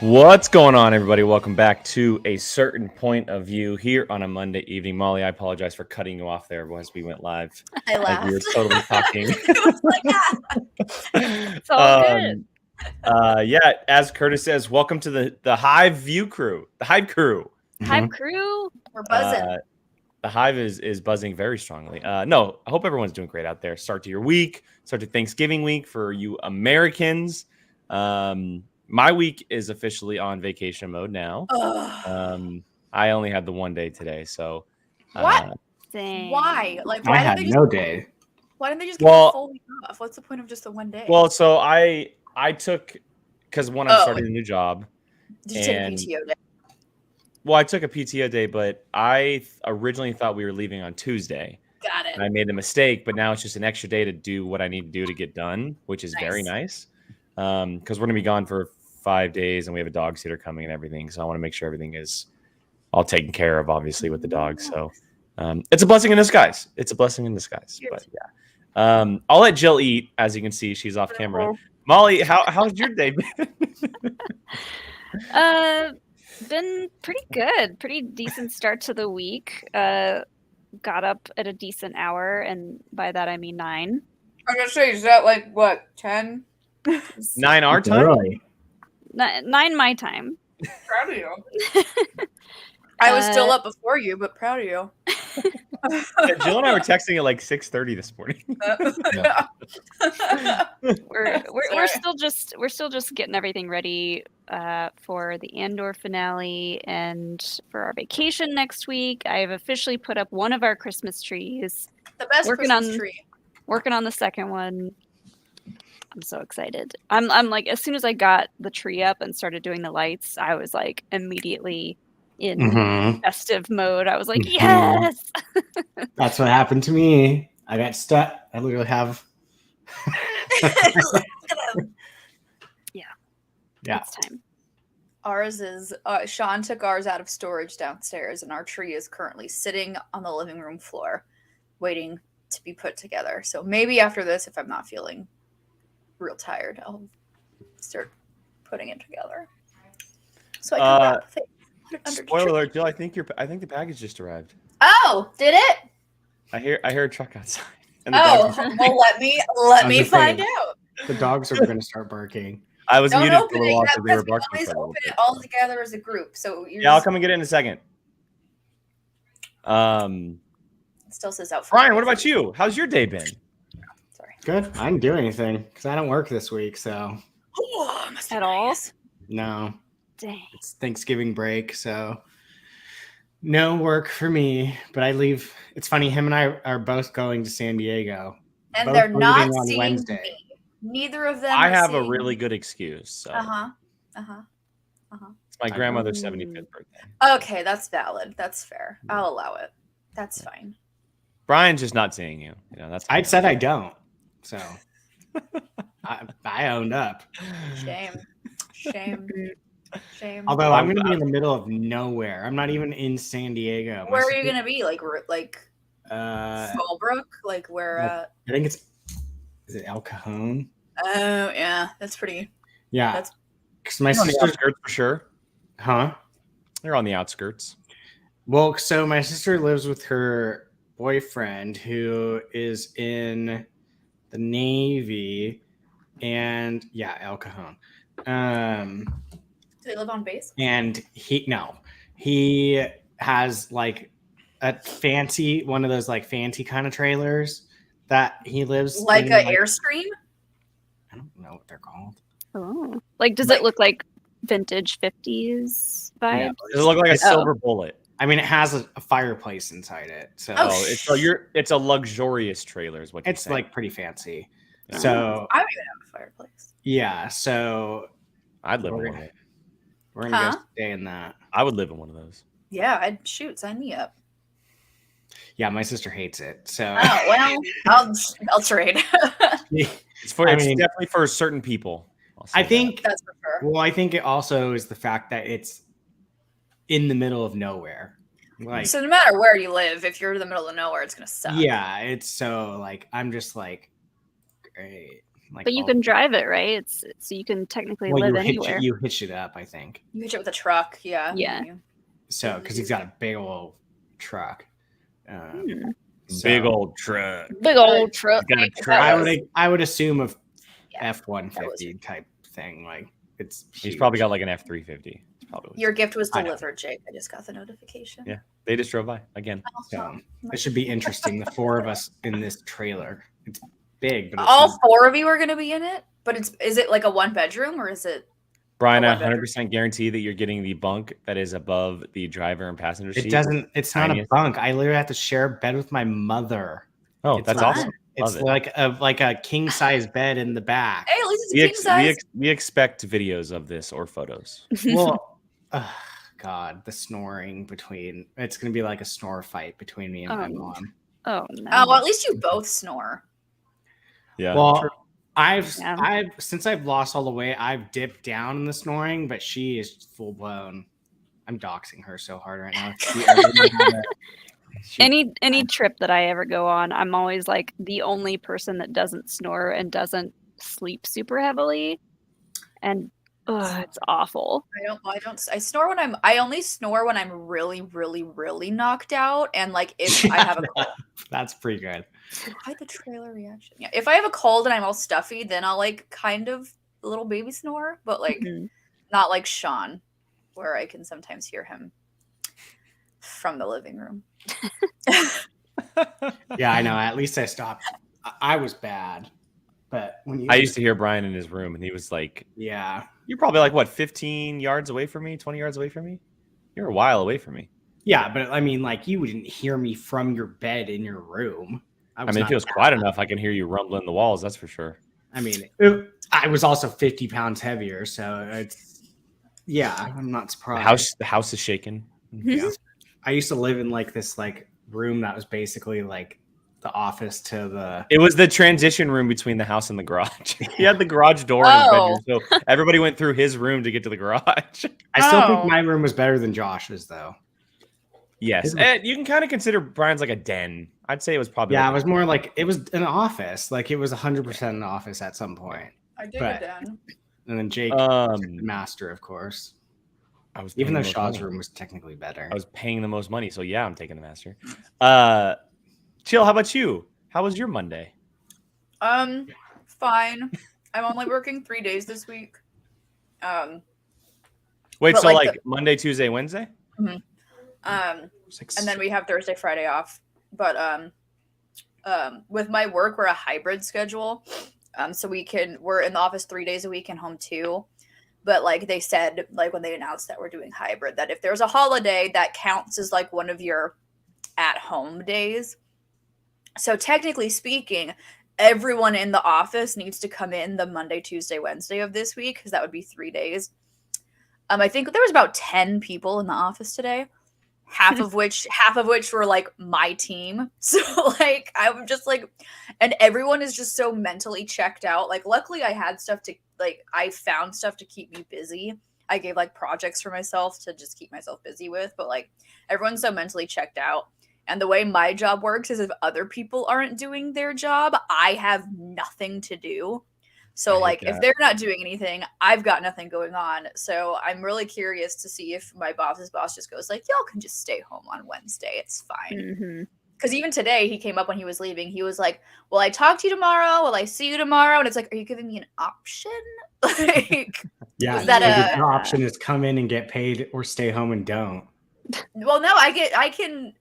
What's going on, everybody? Welcome back to A Certain Point of View here on a Monday evening. Molly, I apologize for cutting you off there as we went live. I laughed. We were totally talking. It was like, It's all good. Yeah, as Curtis says, welcome to the Hive View crew, the Hive crew. Hive crew. we're buzzing. The Hive is buzzing very strongly. No, I hope everyone's doing great out there. Start to your week, start to Thanksgiving week for you Americans. My week is officially on vacation mode now. I only had the one day today, so what? Dang. Why? Like, I why had didn't they no just, day. Why didn't they just give Well- a full week off? What's the point of just the one day? well, so I took because when I'm starting a new job. Did you take a and- PTO day? Well, I took a PTO day, but I originally thought we were leaving on Tuesday. Got it. And I made the mistake, but now it's just an extra day to do what I need to do to get done, which is very nice. Because we're gonna be gone for 5 days, and we have a dog sitter coming and everything. So I want to make sure everything is all taken care of, obviously, with the dog. So it's a blessing in disguise. It's a blessing in disguise. Cute. But yeah, I'll let Jill eat. As you can see, she's off camera. Molly, how's your day been? Been pretty good. Pretty decent start to the week. Got up at a decent hour, and by that I mean 9. I was gonna say, is that like what 10? 9 our time. Early. 9 my time. Proud of you. I was still up before you, but proud of you. Yeah, Jill and I were texting at like 6:30 this morning. We're still just getting everything ready for the Andor finale and for our vacation next week. I have officially put up one of our Christmas trees. The best Christmas tree. Working on the second one. I'm so excited. I'm like, as soon as I got the tree up and started doing the lights, I was like immediately in festive mode. I was like, yes. That's what happened to me. I got stuck. I literally have. Yeah. It's time. Ours is Sean took ours out of storage downstairs, and our tree is currently sitting on the living room floor, waiting to be put together. So maybe after this, if I'm not feeling real tired, I'll start putting it together. So I can wrap things. Put it under the Spoiler tree. alert, Jill. I think the package just arrived. Oh, did it? I hear a truck outside. And the Oh, dogs are- well, let me just find saying. out. The dogs are going to start barking. I was Don't muted for open a it while yet because they were because we barking always for a little open bit. it all together as a group. So you're Yeah, I'll just, come and get it in a second. it still says out. For Brian, what about you? How's your day been? Sorry. Good. I didn't do anything because I don't work this week. So Oh, must be At all? nice. no, Dang. it's Thanksgiving break. So no work for me. But I leave. It's funny. Him and I are both going to San Diego. And Both they're leaving not on seeing Wednesday. me. Neither of them. I are have a seeing really me. good excuse. So it's my I grandmother's know. 75th birthday. Okay, that's valid. That's fair. I'll allow it. That's fine. Brian's just not seeing you. You know, that's. I said I don't. So I owned up. Shame. Shame. Shame. Although I'm going to be in the middle of nowhere. I'm not even in San Diego. Where are you gonna be? Like Uh, Fallbrook? Like where? I think is it El Cajon? Oh yeah, that's pretty. Yeah, That's- because my You're on the sister, outskirts for sure. huh? They're on the outskirts. Well, so my sister lives with her boyfriend who is in the Navy, and yeah, El Cajon. Do they live on base? And he has like a fancy one of those like fancy kind of trailers that he lives Like in, a Airstream? I don't know what they're called. Oh. Like, does it look like vintage 50s vibe? Yeah. Does it look like a silver bullet? I mean, it has a fireplace inside it, so Oh, It's a luxurious trailer, is what you're it's saying. like pretty fancy. Yeah. So I don't even have a fireplace. yeah, so I'd live we're, in it. we're gonna Huh? go stay in that. I would live in one of those. Yeah, I'd sign me up. Yeah, my sister hates it. So Oh well, I'll trade. It's I it's mean- definitely for certain people. I'll say I that. think That's for sure. well, I think it also is the fact that it's in the middle of nowhere. Like So no matter where you live, if you're in the middle of nowhere, it's gonna suck. yeah, it's so like I'm just like great. Like, But you can drive it, right? It's so you can technically live anywhere. You hitch it up, I think. You hitch it with a truck, yeah. Yeah. So, because he's got a big old truck. Big old truck. Big old truck. Got a truck. I would assume a Yeah, F-150 type thing. Like it's huge. He's probably got like an F-350. Your gift was delivered, Jake. I just got the notification. Yeah, they just drove by again. So it should be interesting. The 4 of us in this trailer. It's big, but it's all 4 of you are going to be in it. But is it like a 1-bedroom or is it? Brian, I 100% guarantee that you're getting the bunk that is above the driver and passenger seat. It's not a bunk. I literally have to share a bed with my mother. Oh, that's awesome. It's like a king size bed in the back. Hey, at least it's a king size. We expect videos of this or photos. Well, God, the snoring between it's gonna be like a snore fight between me and my mom. Oh no. Oh, well, at least you both snore. Yeah. Well, I've since I've lost all the weight, I've dipped down in the snoring, but she is full blown. I'm doxing her so hard right now. Any trip that I ever go on, I'm always like the only person that doesn't snore and doesn't sleep super heavily, and it's awful. I snore when I only snore when I'm really, really, really knocked out, and like if I have a cold. That's pretty good. Why the trailer reaction? Yeah, if I have a cold and I'm all stuffy, then I'll like kind of a little baby snore, but like not like Sean, where I can sometimes hear him from the living room. Yeah, I know. At least I stopped. I was bad, but I used to hear Brian in his room, and he was like, "Yeah, you're probably like what, 15 yards away from me, 20 yards away from me. You're a while away from me." Yeah, but I mean, like you wouldn't hear me from your bed in your room. I mean, if it was quiet enough, I can hear you rumbling the walls. That's for sure. I mean, I was also 50 pounds heavier, so it's I'm not surprised. The house is shaking. Yeah. I used to live in like this like room that was basically like the office to the. It was the transition room between the house and the garage. He had the garage door in his bedroom, so everybody went through his room to get to the garage. I still think my room was better than Josh's, though. Yes, and you can kind of consider Brian's like a den. I'd say it was probably. Yeah, it was more like it was an office. Like it was 100% an office at some point. I did a den. And then Jake, the master, of course. Even though Shaw's room was technically better. I was paying the most money, so yeah, I'm taking the master. Chill, how about you? How was your Monday? Fine. I'm only working 3 days this week. Wait, so like Monday, Tuesday, Wednesday? Mm-hmm. And then we have Thursday, Friday off. But with my work, we're a hybrid schedule. So we're in the office 3 days a week and home 2. But like they said, like when they announced that we're doing hybrid, that if there's a holiday, that counts as like one of your at-home days. So technically speaking, everyone in the office needs to come in the Monday, Tuesday, Wednesday of this week, because that would be 3 days. I think there was about 10 people in the office today, half of which were like my team. So like I'm just like, and everyone is just so mentally checked out. Like luckily I had stuff to I found stuff to keep me busy. I gave like projects for myself to just keep myself busy with, but like everyone's so mentally checked out. And the way my job works is if other people aren't doing their job, I have nothing to do. So like if they're not doing anything, I've got nothing going on. So I'm really curious to see if my boss's boss just goes like, y'all can just stay home on Wednesday. It's fine. Because even today he came up when he was leaving. He was like, will I talk to you tomorrow? Will I see you tomorrow? And it's like, are you giving me an option? Like, yeah, that the option is come in and get paid or stay home and don't. Well, no, I can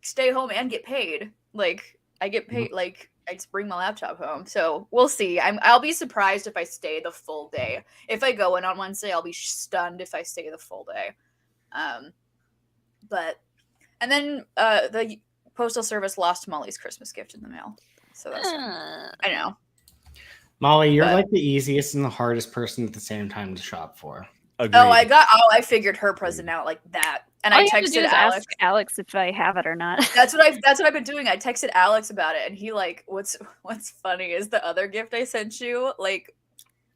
stay home and get paid. Like I get paid, like I just bring my laptop home. So we'll see. I'll be surprised if I stay the full day. If I go in on Wednesday, I'll be stunned if I stay the full day. And then the Postal Service lost Molly's Christmas gift in the mail. So that's I know. Molly, you're like the easiest and the hardest person at the same time to shop for. Agreed. I figured her present out like that. And I texted Alex. Ask Alex if I have it or not. That's what I've been doing. I texted Alex about it, and he like what's funny is the other gift I sent you, like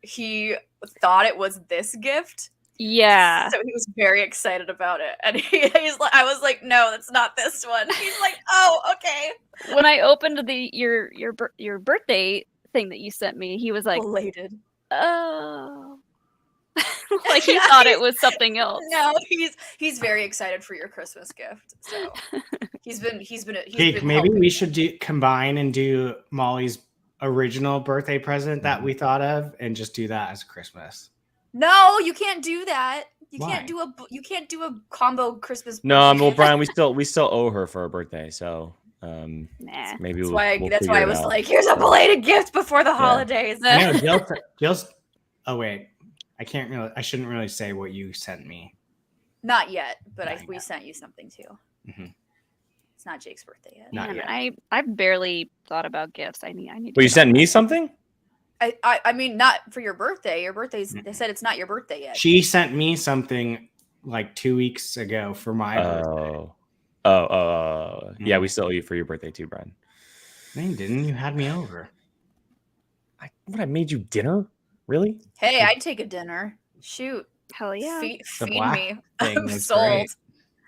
he thought it was this gift. Yeah. So he was very excited about it. And he's like, I was like, no, that's not this one. He's like, oh, okay. When I opened your birthday thing that you sent me, he was like, Belated. oh. Like he thought it was something else. No, he's very excited for your Christmas gift. So he's been Jake, maybe we should combine and do Molly's original birthday present that we thought of, and just do that as Christmas. No, you can't do that. You Why? can't do a combo Christmas. No, birthday well, gift. Brian, we still owe her for her birthday, so Nah. maybe That's we'll why figure I it was out. like, here's a belated gift before the holidays. I know, Jill's. Oh wait, I shouldn't really say what you sent me. Not yet, but Not we yet. sent you something too. Mm-hmm. It's not Jake's birthday yet. Not Man, yet. I've barely thought about gifts. I need. But you sent me something? I mean, not for your birthday. Your birthday's. Mm-mm. They said it's not your birthday yet. She sent me something like 2 weeks ago for my birthday. Yeah, we still owe you for your birthday too, Brian. No, you didn't. You had me over. I made you dinner? Really? Hey, I'd take a dinner. Shoot, Hell yeah. feed black me. thing I'm was sold. great.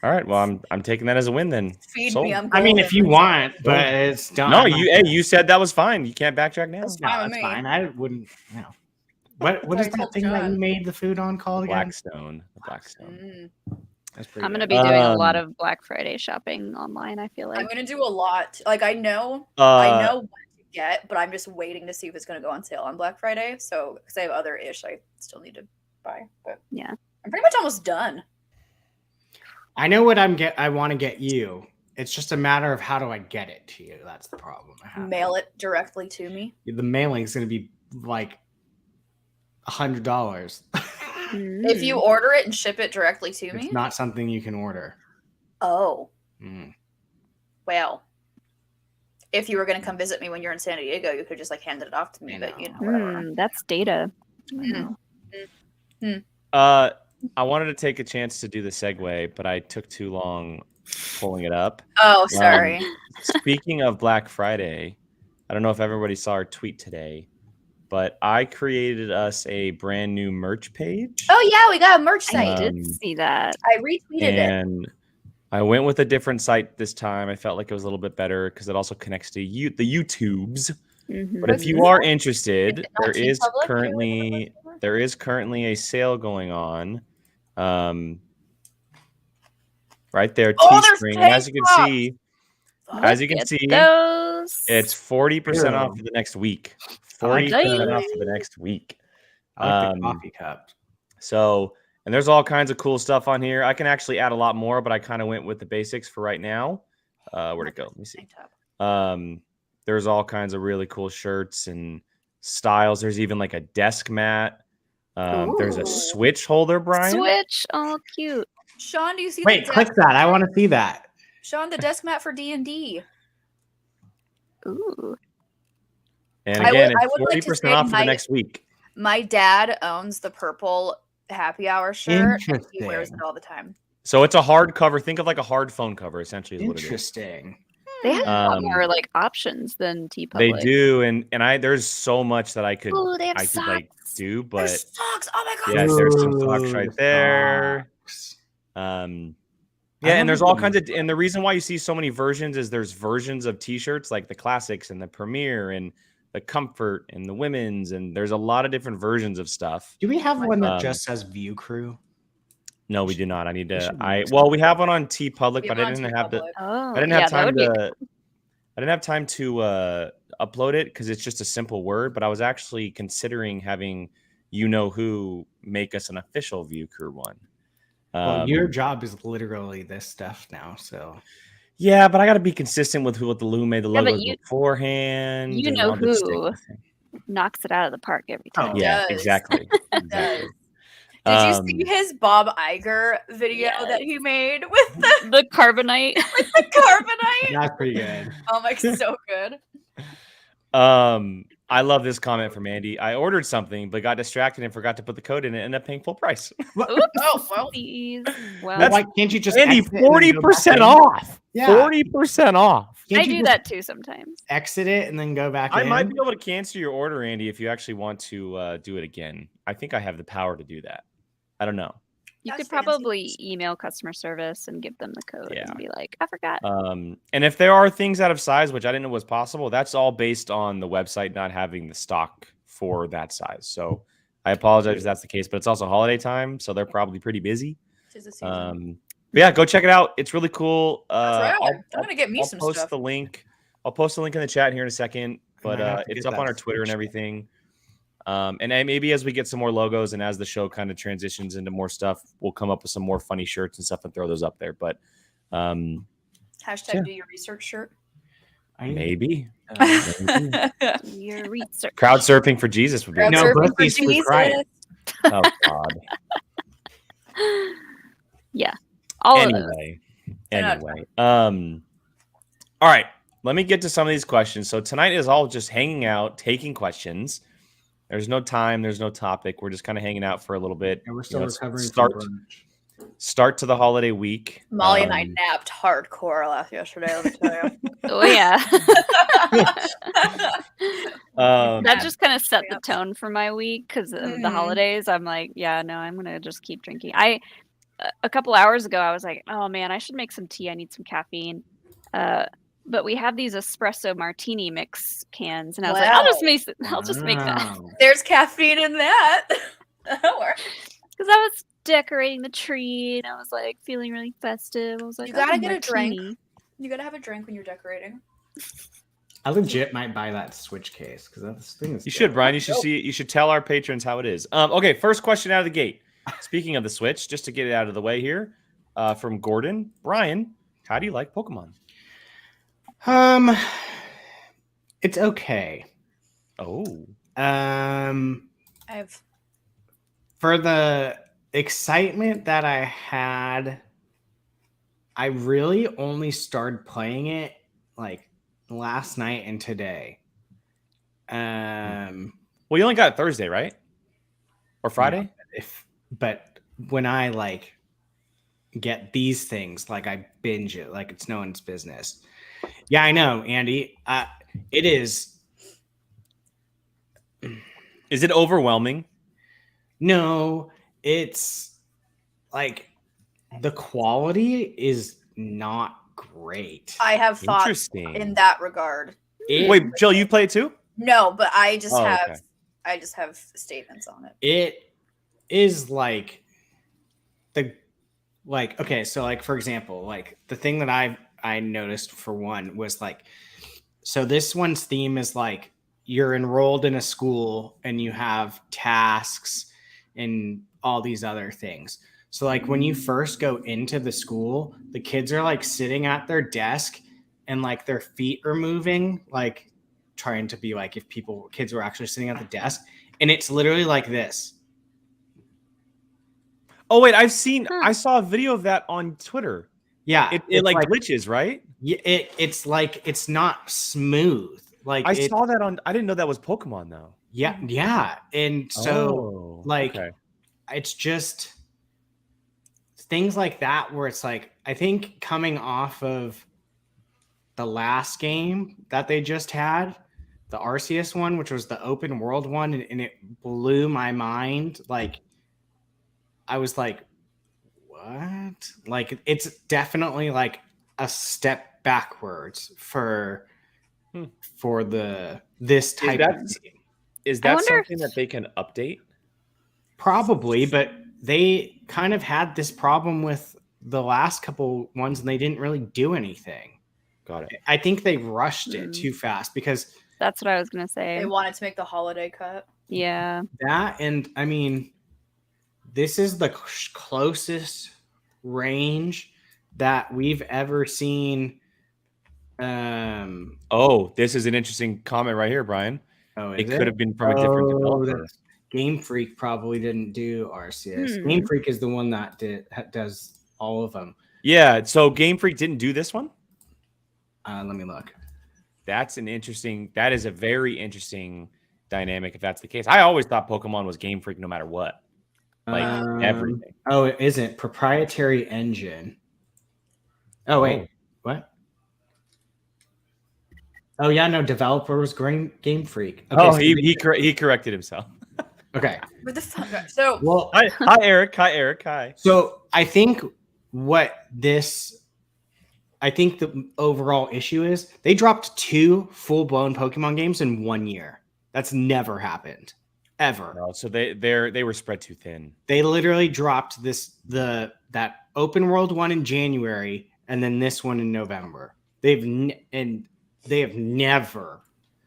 All right. Well, I'm taking that as a win then. Feed Sold. me. I'm. I mean, if you golden. want, but it's done. No, you said that was fine. You can't backtrack now. That's No, fine with that's me. fine. I wouldn't. No. What is I that told thing that John. you made the food on called again? Blackstone. The Blackstone. Mm. I'm gonna be doing a lot of Black Friday shopping online. I feel I'm like. gonna do a lot. Like I know Uh, what to get, but I'm just waiting to see if it's gonna go on sale on Black Friday. So because I have other ish, I still need to buy. But Yeah. I'm pretty much almost done. I know what I want to get you. It's just a matter of how do I get it to you. That's the problem. I have. Mail it directly to me. The mailing is going to be like $100. If you order it and ship it directly to me. It's not something you can order. Oh, Mm. well. If you were gonna come visit me when you're in San Diego, you could just like hand it off to me. I But you know. know, whatever. That's data. Mhm. I wanted to take a chance to do the segue, but I took too long pulling it up. Oh, sorry. Speaking of Black Friday, I don't know if everybody saw our tweet today, but I created us a brand new merch page. Oh yeah, we got a merch I site. did see that. I retweeted it. And I went with a different site this time. I felt like it was a little bit better because it also connects to the YouTubes. Mhm. But if you are interested, Is it not there is TeePublic? currently a sale going on. Right there, Oh, there's Teespring. And as you can tank see, Get those. it's 40% off Ew. for the next week. I like 40% that. off for the next week. I like the coffee cup. So, and there's all kinds of cool stuff on here. I can actually add a lot more, but I kind of went with the basics for right now. Where'd it go? Let me see. Tank top. There's all kinds of really cool shirts and styles. There's even like a desk mat. There's a Ooh. Switch holder, Brian. Switch. Oh, cute. Sean, do you see Wait, the click desk that. I mat? want to see that. Sean, the desk mat for D&D. Ooh. And I again, would it's like to 40% say off for the my- next week. My dad owns the purple happy hour shirt, and he wears Interesting. it all the time. So it's a hard cover. Think of like a hard phone cover, essentially, is what it is. Interesting. They have a lot Um, more like options than TeePublic. They do, and there's so much that I could Ooh, they have I could like socks. do, but There's socks. Oh my god. yeah, there's some socks Ooh, right there. socks. Yeah, and there's all kinds remember of, and the reason why you see so many versions is there's versions of t-shirts like the classics and the premiere and the comfort and the women's, and there's a lot of different versions of stuff. Do we have one that Um, just says View Crew? No, we do not. I need to. should I make well, we have one on TeePublic, We but have I it on didn't have the. TeePublic. Oh, I didn't yeah, have that time would be to. I didn't have time to upload it because it's just a simple word. But I was actually considering having you know who make us an official View Crew one. Well, your job is literally this stuff now, so Yeah, but I got to be consistent with who made the Yeah, but logos beforehand. you and know I'll just stick who. with it. knocks it out of the park every time. Oh, Yeah, does. exactly. It exactly. does. Did you see his Bob Iger video Yes. that he made with the The carbonite. carbonite? that's pretty good. Oh my, so good. I love this comment from Andy. I ordered something, but got distracted and forgot to put the code in it and ended up paying full price. Oops. Oh, well. Please. Well, That's- Why can't you just Andy, exit and then go back 40% in? off. Yeah. 40% off. Can't I you do just that too sometimes. Exit it and then go back I in? might be able to cancel your order, Andy, if you actually want to do it again. I think I have the power to do that. I don't know. You That's could fancy. probably email customer service and give them the code Yeah. and be like, I forgot. And if there are things out of size, which I didn't know was possible, that's all based on the website not having the stock for that size. So I apologize if that's the case, but it's also holiday time, so they're probably pretty busy. 'Tis the season. But yeah, go check it out. It's really cool. That's right. I'm gonna get me I'll some post stuff. the link. I'll post the link in the chat here in a second, but might have to it's get up on that our Twitter and Switch. everything. And then maybe as we get some more logos and as the show kind of transitions into more stuff, we'll come up with some more funny shirts and stuff and throw those up there. But Hashtag Yeah. do your research shirt. maybe Your research. crowd surfing for Jesus would be Crowd No, amazing. surfing both for these were Jesus. crying. Oh God. Yeah. All of those. Anyway. All right. Let me get to some of these questions. So tonight is all just hanging out, taking questions. There's no time. There's no topic. We're just kind of hanging out for a little bit. And we're still it's recovering start from brunch. start to the holiday week. Molly and I napped hardcore yesterday. Let me tell you. Oh yeah. Um, That just kind of set the tone for my week because of the Mhm. holidays. I'm like, yeah, no, I'm gonna just keep drinking. A couple hours ago, I was like, oh man, I should make some tea. I need some caffeine. But we have these espresso martini mix cans, and I was like, I'll just make that Wow. There's caffeine in that. That'll work. because I was decorating the tree and I was like feeling really festive. I was like, You "I'll gotta have get a drink. martini." You gotta have a drink when you're decorating. I legit might buy that Switch case because that thing is. You dope. should, Brian. You should see it. You should tell our patrons how it is. Okay, first question out of the gate. Speaking of the Switch, just to get it out of the way here, from Gordon. Brian, how do you like Pokemon? It's okay. Oh. I've For the excitement that I had, I really only started playing it like last night and today. Well, you only got it Thursday, right? Or Friday? But when I like get these things, like I binge it like it's no one's business. Yeah, I know, Andy. It is. Is it overwhelming? No, it's like the quality is not great. I have thoughts Interesting. in that regard. Wait, Jill, you play it too? No, but I just Oh, have okay. I just have statements on it. It is like okay, so like for example, like the thing that I noticed for one was like, so this one's theme is like you're enrolled in a school and you have tasks and all these other things. So like when you first go into the school, the kids are like sitting at their desk and like their feet are moving, like trying to be like if kids were actually sitting at the desk, and it's literally like this. Oh wait, I saw a video of that on Twitter. Yeah, It like glitches, right? Yeah, it's like it's not smooth. Like I saw that on. I didn't know that was Pokemon though. Yeah, and so like okay. it's just things like that where it's like I think coming off of the last game that they just had, the Arceus one, which was the open world one, and it blew my mind. Like I was like, what? Like it's definitely like a step backwards for this type of game. Is that something that they can update? Probably, but they kind of had this problem with the last couple ones and they didn't really do anything. Got it. I think they rushed it too fast because that's what I was gonna say. They wanted to make the holiday cut. Yeah. That, and I mean, this is the closest range that we've ever seen. This is an interesting comment right here, Brian. It could have been from a different developer. Game Freak probably didn't do Arceus. Game Freak is the one that does all of them. Yeah, so Game Freak didn't do this one? Let me look. That is a very interesting dynamic if that's the case. I always thought Pokemon was Game Freak no matter what. Like everything. Oh, it isn't. Proprietary engine. Oh, wait. What? Oh, yeah, no, developer was Game Freak. Okay, he corrected himself. Okay. What the fuck? So Well, Hi, Eric. Hi, Eric. Hi. so I think the overall issue is they dropped 2 full-blown Pokemon games in 1 year. That's never happened. Ever. No, so they were spread too thin. They literally dropped that open world one in January and then this one in November. They have never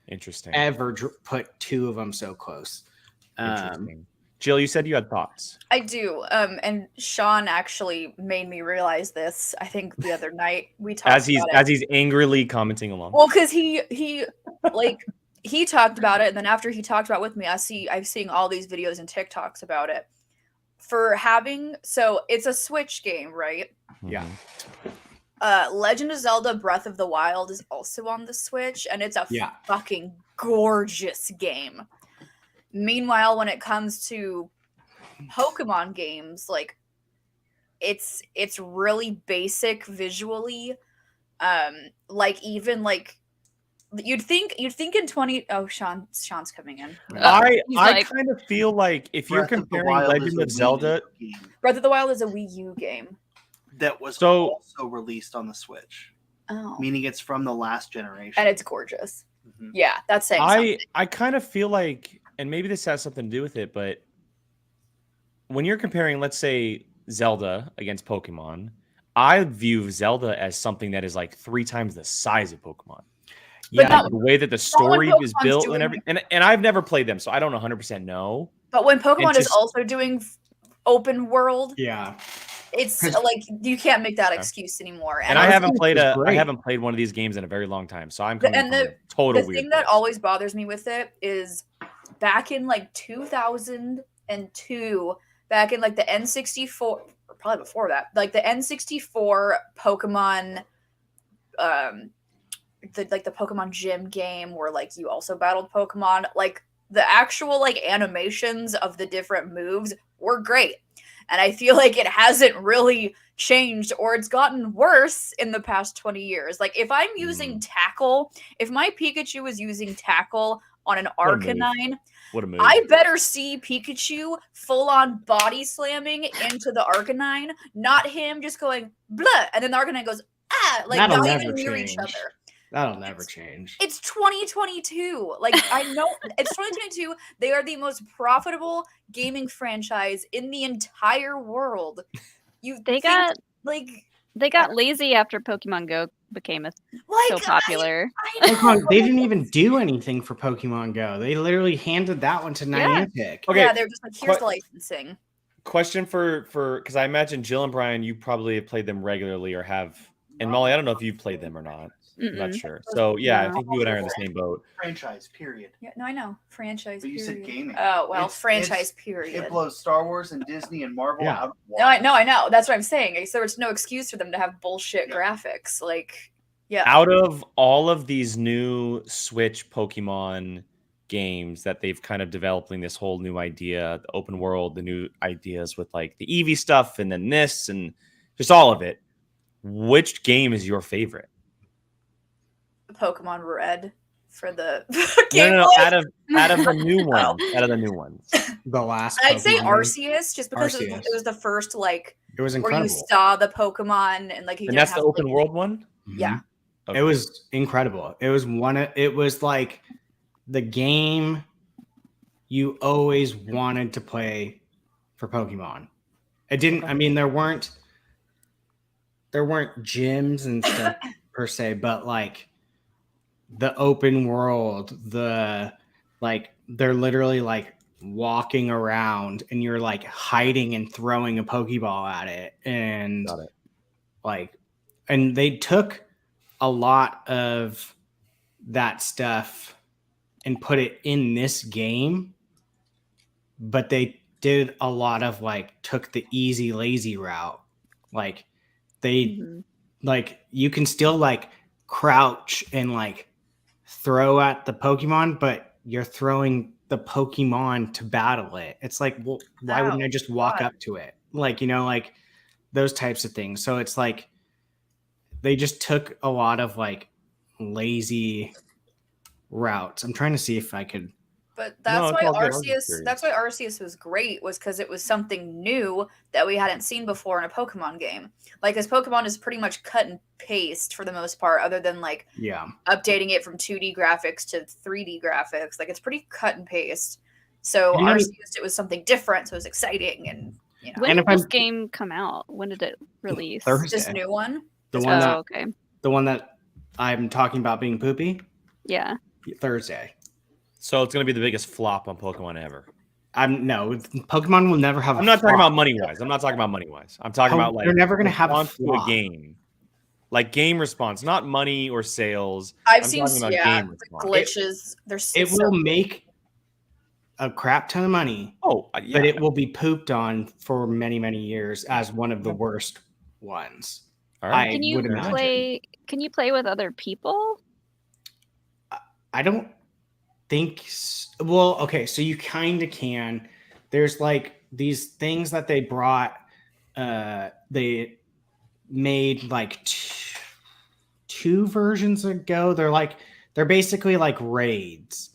Interesting. ever put 2 of them so close. Interesting. Jill, you said you had thoughts. I do. And Sean actually made me realize this. I think the other night we talked As he's angrily commenting along. Well, because he like he talked about it, and then after he talked about it with me, I'm seeing all these videos and TikToks about it. So it's a Switch game, right? Yeah. Legend of Zelda Breath of the Wild is also on the Switch, and it's a fucking gorgeous game. Meanwhile, when it comes to Pokemon games, like it's really basic visually. Like even like you'd think in 20 oh Sean's coming in. I like- kind of feel like if you're Breath of the comparing Wild is Legend a of Wii Zelda, U game Breath of the Wild is a Wii U game. that was So- also released on the Switch, Oh. meaning it's from the last generation. And it's gorgeous. Mhm. Yeah, that's saying something. I kind of feel like, and maybe this has something to do with it, but when you're comparing, let's say, Zelda against Pokemon, I view Zelda as something that is like 3 times the size of Pokemon. But not- The way that the story is Pokemon's built doing and everything, and I've never played them, so I don't 100% know. But when Pokemon is just- also doing open world, Yeah. it's 'Cause- like you can't make that Okay. excuse anymore. And I haven't played it's great. one of these games in a very long time, so I'm The- coming and from the- a total the weird thing that place. always bothers me with it is back in like 2002, back in like the N64, or probably before that, like the N64 Pokemon, the Pokemon gym game where like you also battled Pokemon, like the actual like animations of the different moves were great. And I feel like it hasn't really changed, or it's gotten worse in the past 20 years. Like if I'm using Tackle, if my Pikachu is using Tackle on an What a move. Arcanine, What a move! I better see Pikachu full on body slamming into the Arcanine, not him just going blah, and then the Arcanine goes like That'll not never even near change. each other. That'll never change. It's 2022. Like I know it's 2022. They are the most profitable gaming franchise in the entire world. They got like lazy after Pokemon Go became so like popular. I know. Pokemon, they didn't even do anything for Pokemon Go. They literally handed that one to Niantic. Okay, Yeah, they're just like here's the licensing. question for because I imagine Jill and Brian, you probably have played them regularly or have, and Molly, I don't know if you've played them or not. I'm not Mm-mm. sure. So yeah, I No. think you and I are in the same boat. Franchise, period. Yeah, no, I know. Franchise But you said period. gaming. Oh well, It's- franchise It period. blows Star Wars and Disney and Marvel Yeah. out of No, I water. know. That's what I'm saying. So there's no excuse for them to have bullshit graphics. Like, yeah. Out of all of these new Switch Pokemon games that they've kind of developing this whole new idea, the open world, the new ideas with like the Eevee stuff, and then this, and just all of it. Which game is your favorite? Pokemon Red for the No, Game no, no. Boy. Out of the new ones. Out of the new ones. The last. I'd say Pokemon game. Arceus, just because it Arceus. was the first like It was where you incredible. saw the Pokemon and like you And didn't that's have the to, open like- world one? Yeah. Okay. It was incredible. It was it was like the game you always wanted to play for Pokemon. It didn't, I mean, there weren't gyms and stuff per se, but like the open world, they're literally like walking around and you're like hiding and throwing a Pokeball at it. And Got it. like, and they took a lot of that stuff and put it in this game, but they did a lot of like took the easy lazy route. Like they Mhm. like you can still like crouch and like throw at the Pokemon, but you're throwing the Pokemon to battle it. It's like, well, why wouldn't I just walk God. up to it? Like, you know, like those types of things. So it's like they just took a lot of like lazy routes. I'm trying to see if I could But that's No, it's why all good. I was just Arceus. curious. That's why Arceus was great. Was because it was something new that we hadn't seen before in a Pokemon game. Like, his Pokemon is pretty much cut and paste for the most part, other than like Yeah. updating it from 2D graphics to 3D graphics. Like, it's pretty cut and paste. So You know- Arceus, it was something different. So it was exciting, and When And did if this I'm- game come out? When did it release? Thursday. this new one. The This one was- that okay. the one that I'm talking about being poopy. Yeah. Thursday. So it's going to be the biggest flop on Pokemon ever. Pokemon will never have. I'm not talking about money wise. I'm talking about like they're never gonna have a response to a flop. game, like game response, not money or sales. I've I'm seen talking about yeah game the response. glitches. There's It will make a crap ton of money, Oh, yeah. but it will be pooped on for many, many years as one of the worst ones. All right. Can you would imagine. play? Can you play with other people? I don't think. Well, okay, so you kind of can. There's like these things that they brought. They made like two versions ago. They're basically like raids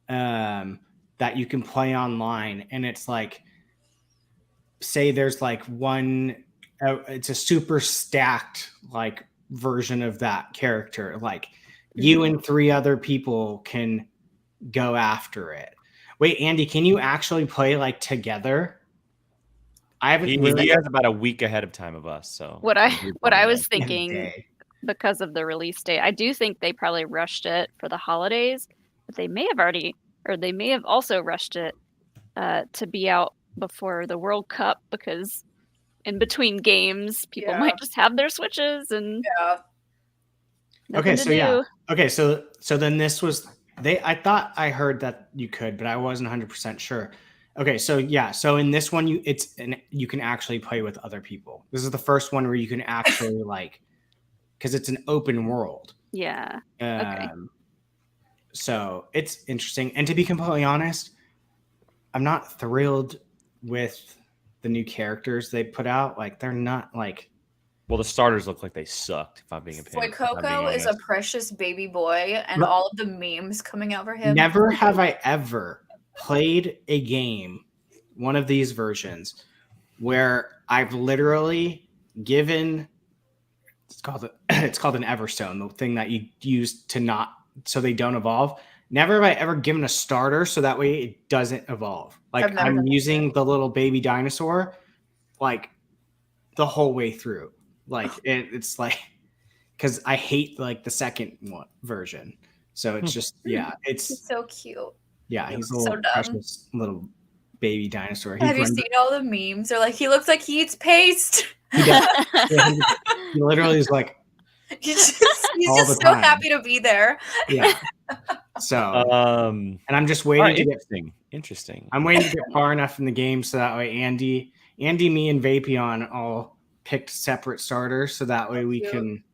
that you can play online, and it's like, say there's like one. It's a super stacked like version of that character. Like you and 3 other people can go after it. Wait, Andy, can you actually play like together? I haven't He really has about a week ahead of time of us. So What I was in a thinking, day. because of the release date, I do think they probably rushed it for the holidays, but they may have also rushed it to be out before the World Cup, because in between games, people Yeah. might just have their Switches and yeah. nothing to do. Okay, so then this was I thought I heard that you could, but I wasn't 100% sure. Okay, so yeah, so in this one you can actually play with other people. This is the first one where you can actually like, because it's an open world. Yeah. Okay. So it's interesting. And to be completely honest, I'm not thrilled with the new characters they put out. Like, they're not like. well, the starters look like they sucked. If I'm being if I'm being Coco is a honest. precious baby boy, and Right. all of the memes coming out for him. Never have I ever played a game, one of these versions, where I've literally given. It's called an Everstone, the thing that you use to not so they don't evolve. Never have I ever given a starter so that way it doesn't evolve. Like, I've never I'm done that using the little baby dinosaur, like the whole way through. Like it's like, because I hate like the second one version. So it's just it's He's so cute. yeah, he's a So little dumb. precious little baby dinosaur. Have you seen all the memes? They're like, he looks like he eats paste. He does. He literally is like, he's All just the so time. happy to be there. yeah. So Um, and I'm just all waiting right, to get. interesting. I'm waiting to get far enough in the game so that way Andy, me, and Vapion all picked separate starters, so that way we Cute. can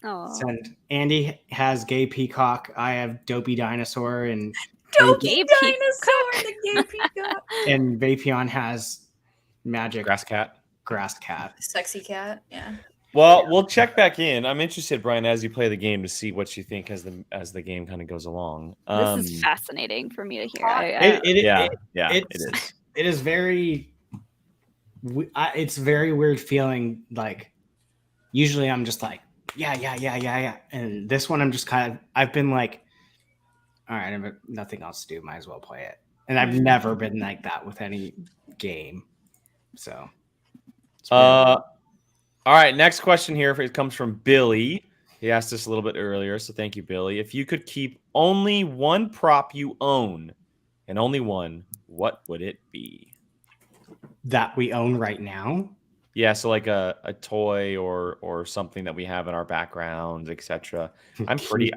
Oh, send. Andy has Gay Peacock. I have Dopey Dinosaur, and Dopey Gay dinosaur and the gay peacock. and Vapion has Magic Grass cat. Grass Cat. Sexy cat. Yeah. Well, we'll check back in. I'm interested, Brian, as you play the game, to see what you think as the game kind of goes along. this is fascinating for me to hear. Yeah, it it's- is. It is very. It's very weird feeling. Like, usually I'm just like, yeah, and this one I'm just kind of. I've been like, all right, I've nothing else to do. Might as well play it. And I've never been like that with any game. So. it's weird. All right, next question here. It comes from Billy. He asked us a little bit earlier, so thank you, Billy. If you could keep only one prop you own, and only one, what would it be? That we own right now. Yeah, so like a toy or something that we have in our background, etc. I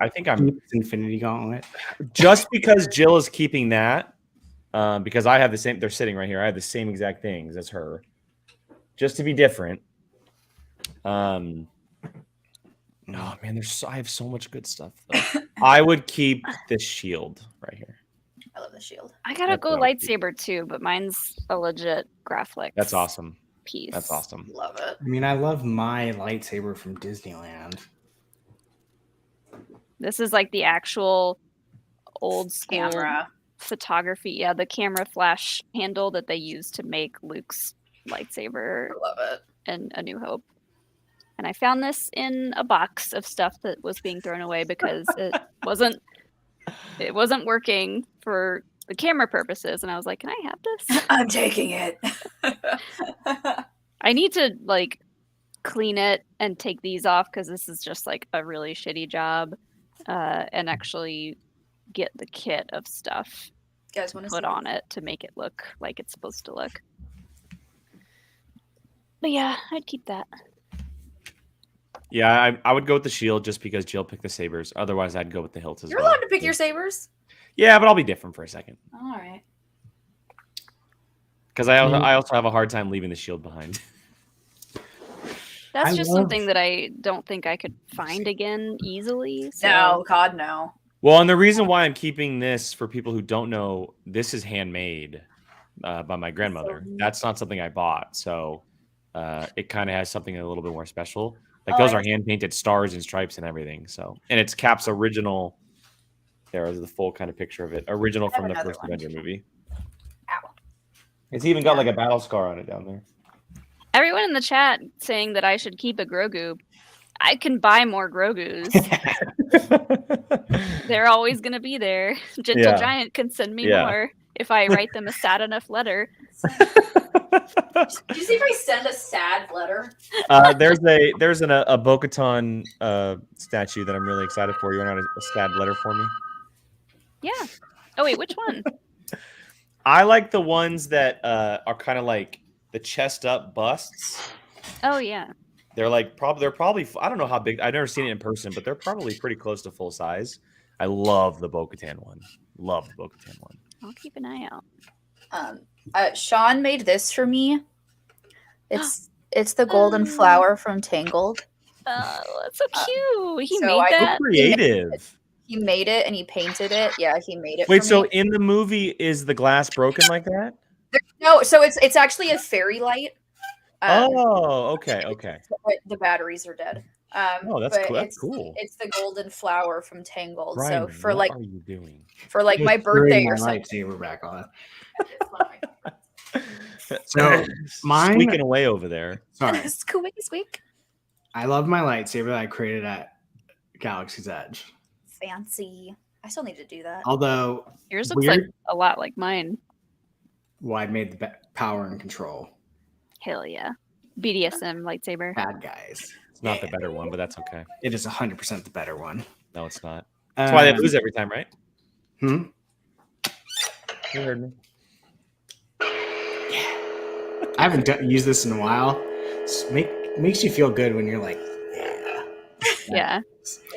think I'm Keith's Infinity Gauntlet. just because Jill is keeping that, because I have the same. They're sitting right here. I have the same exact things as her, just to be different. Oh man, I have so much good stuff. Though. I would keep this shield right here. I love the shield. I gotta That's go what I would keep. lightsaber too, but mine's a legit Graflex. That's awesome. Piece. That's awesome. Love it. I mean, I love my lightsaber from Disneyland. This is like the actual old school Camera. photography. Yeah, the camera flash handle that they use to make Luke's lightsaber I love it. in A New Hope. And I found this in a box of stuff that was being thrown away because it wasn't working for the camera purposes. And I was like, can I have this? I'm taking it. I need to like clean it and take these off because this is just like a really shitty job, and actually get the kit of stuff You guys want to put on it to make it look like it's supposed to look. But yeah, I'd keep that. Yeah, I would go with the shield just because Jill picked the sabers. Otherwise, I'd go with the hilt as You're well. allowed to pick your sabers. Yeah, but I'll be different for a second. All right. Because I also have a hard time leaving the shield behind. That's I just love- something that I don't think I could find again easily. So. No, God, no. Well, and the reason why I'm keeping this, for people who don't know, this is handmade by my grandmother. That's not something I bought. So it kind of has something a little bit more special. Like those are hand-painted stars and stripes and everything. So, and it's Cap's original. There's the full kind of picture of it. Original from the another first one. Avenger movie. Ow. It's even got like a battle scar on it down there. Everyone in the chat saying that I should keep a Grogu. I can buy more Grogus. They're always going to be there. Gentle Yeah. Giant can send me Yeah. more if I write them a sad enough letter. Did you see if I send a sad letter? There's a Bo-Katan statue that I'm really excited for. You want to write a sad letter for me? Yeah. Oh wait, which one? I like the ones that are kind of like the chest up busts. Oh yeah. They're probably I don't know how big. I've never seen it in person, but they're probably pretty close to full size. I love the Bo-Katan one. Love the Bo-Katan one. I'll keep an eye out. Sean made this for me. It's the golden flower from Tangled. Oh, that's so cute. He so made I- that. Creative. He made it and he painted it. Yeah, he made it. Wait, for so me. in the movie, is the glass broken like that? No, so it's actually a fairy light. Okay. But the batteries are dead. Oh, that's but cool. That's cool. It's the golden flower from Tangled. Ryan, so for what like are you doing? for like my birthday or something. Lightsaber back on. So So mine. squeaking away over there. Sorry, Squeak squeak. I love my lightsaber that I created at Galaxy's Edge. Fancy. I still need to do that. Although Yours looks like weird, a lot like mine. well, I made the power and control Hell yeah. BDSM lightsaber. bad guys. It's not the better one, but that's okay. It is 100% the better one. No, it's not. That's why they lose every time, right? Hmm? You heard me. I haven't used this in a while. Makes you feel good when you're like, yeah. Yeah.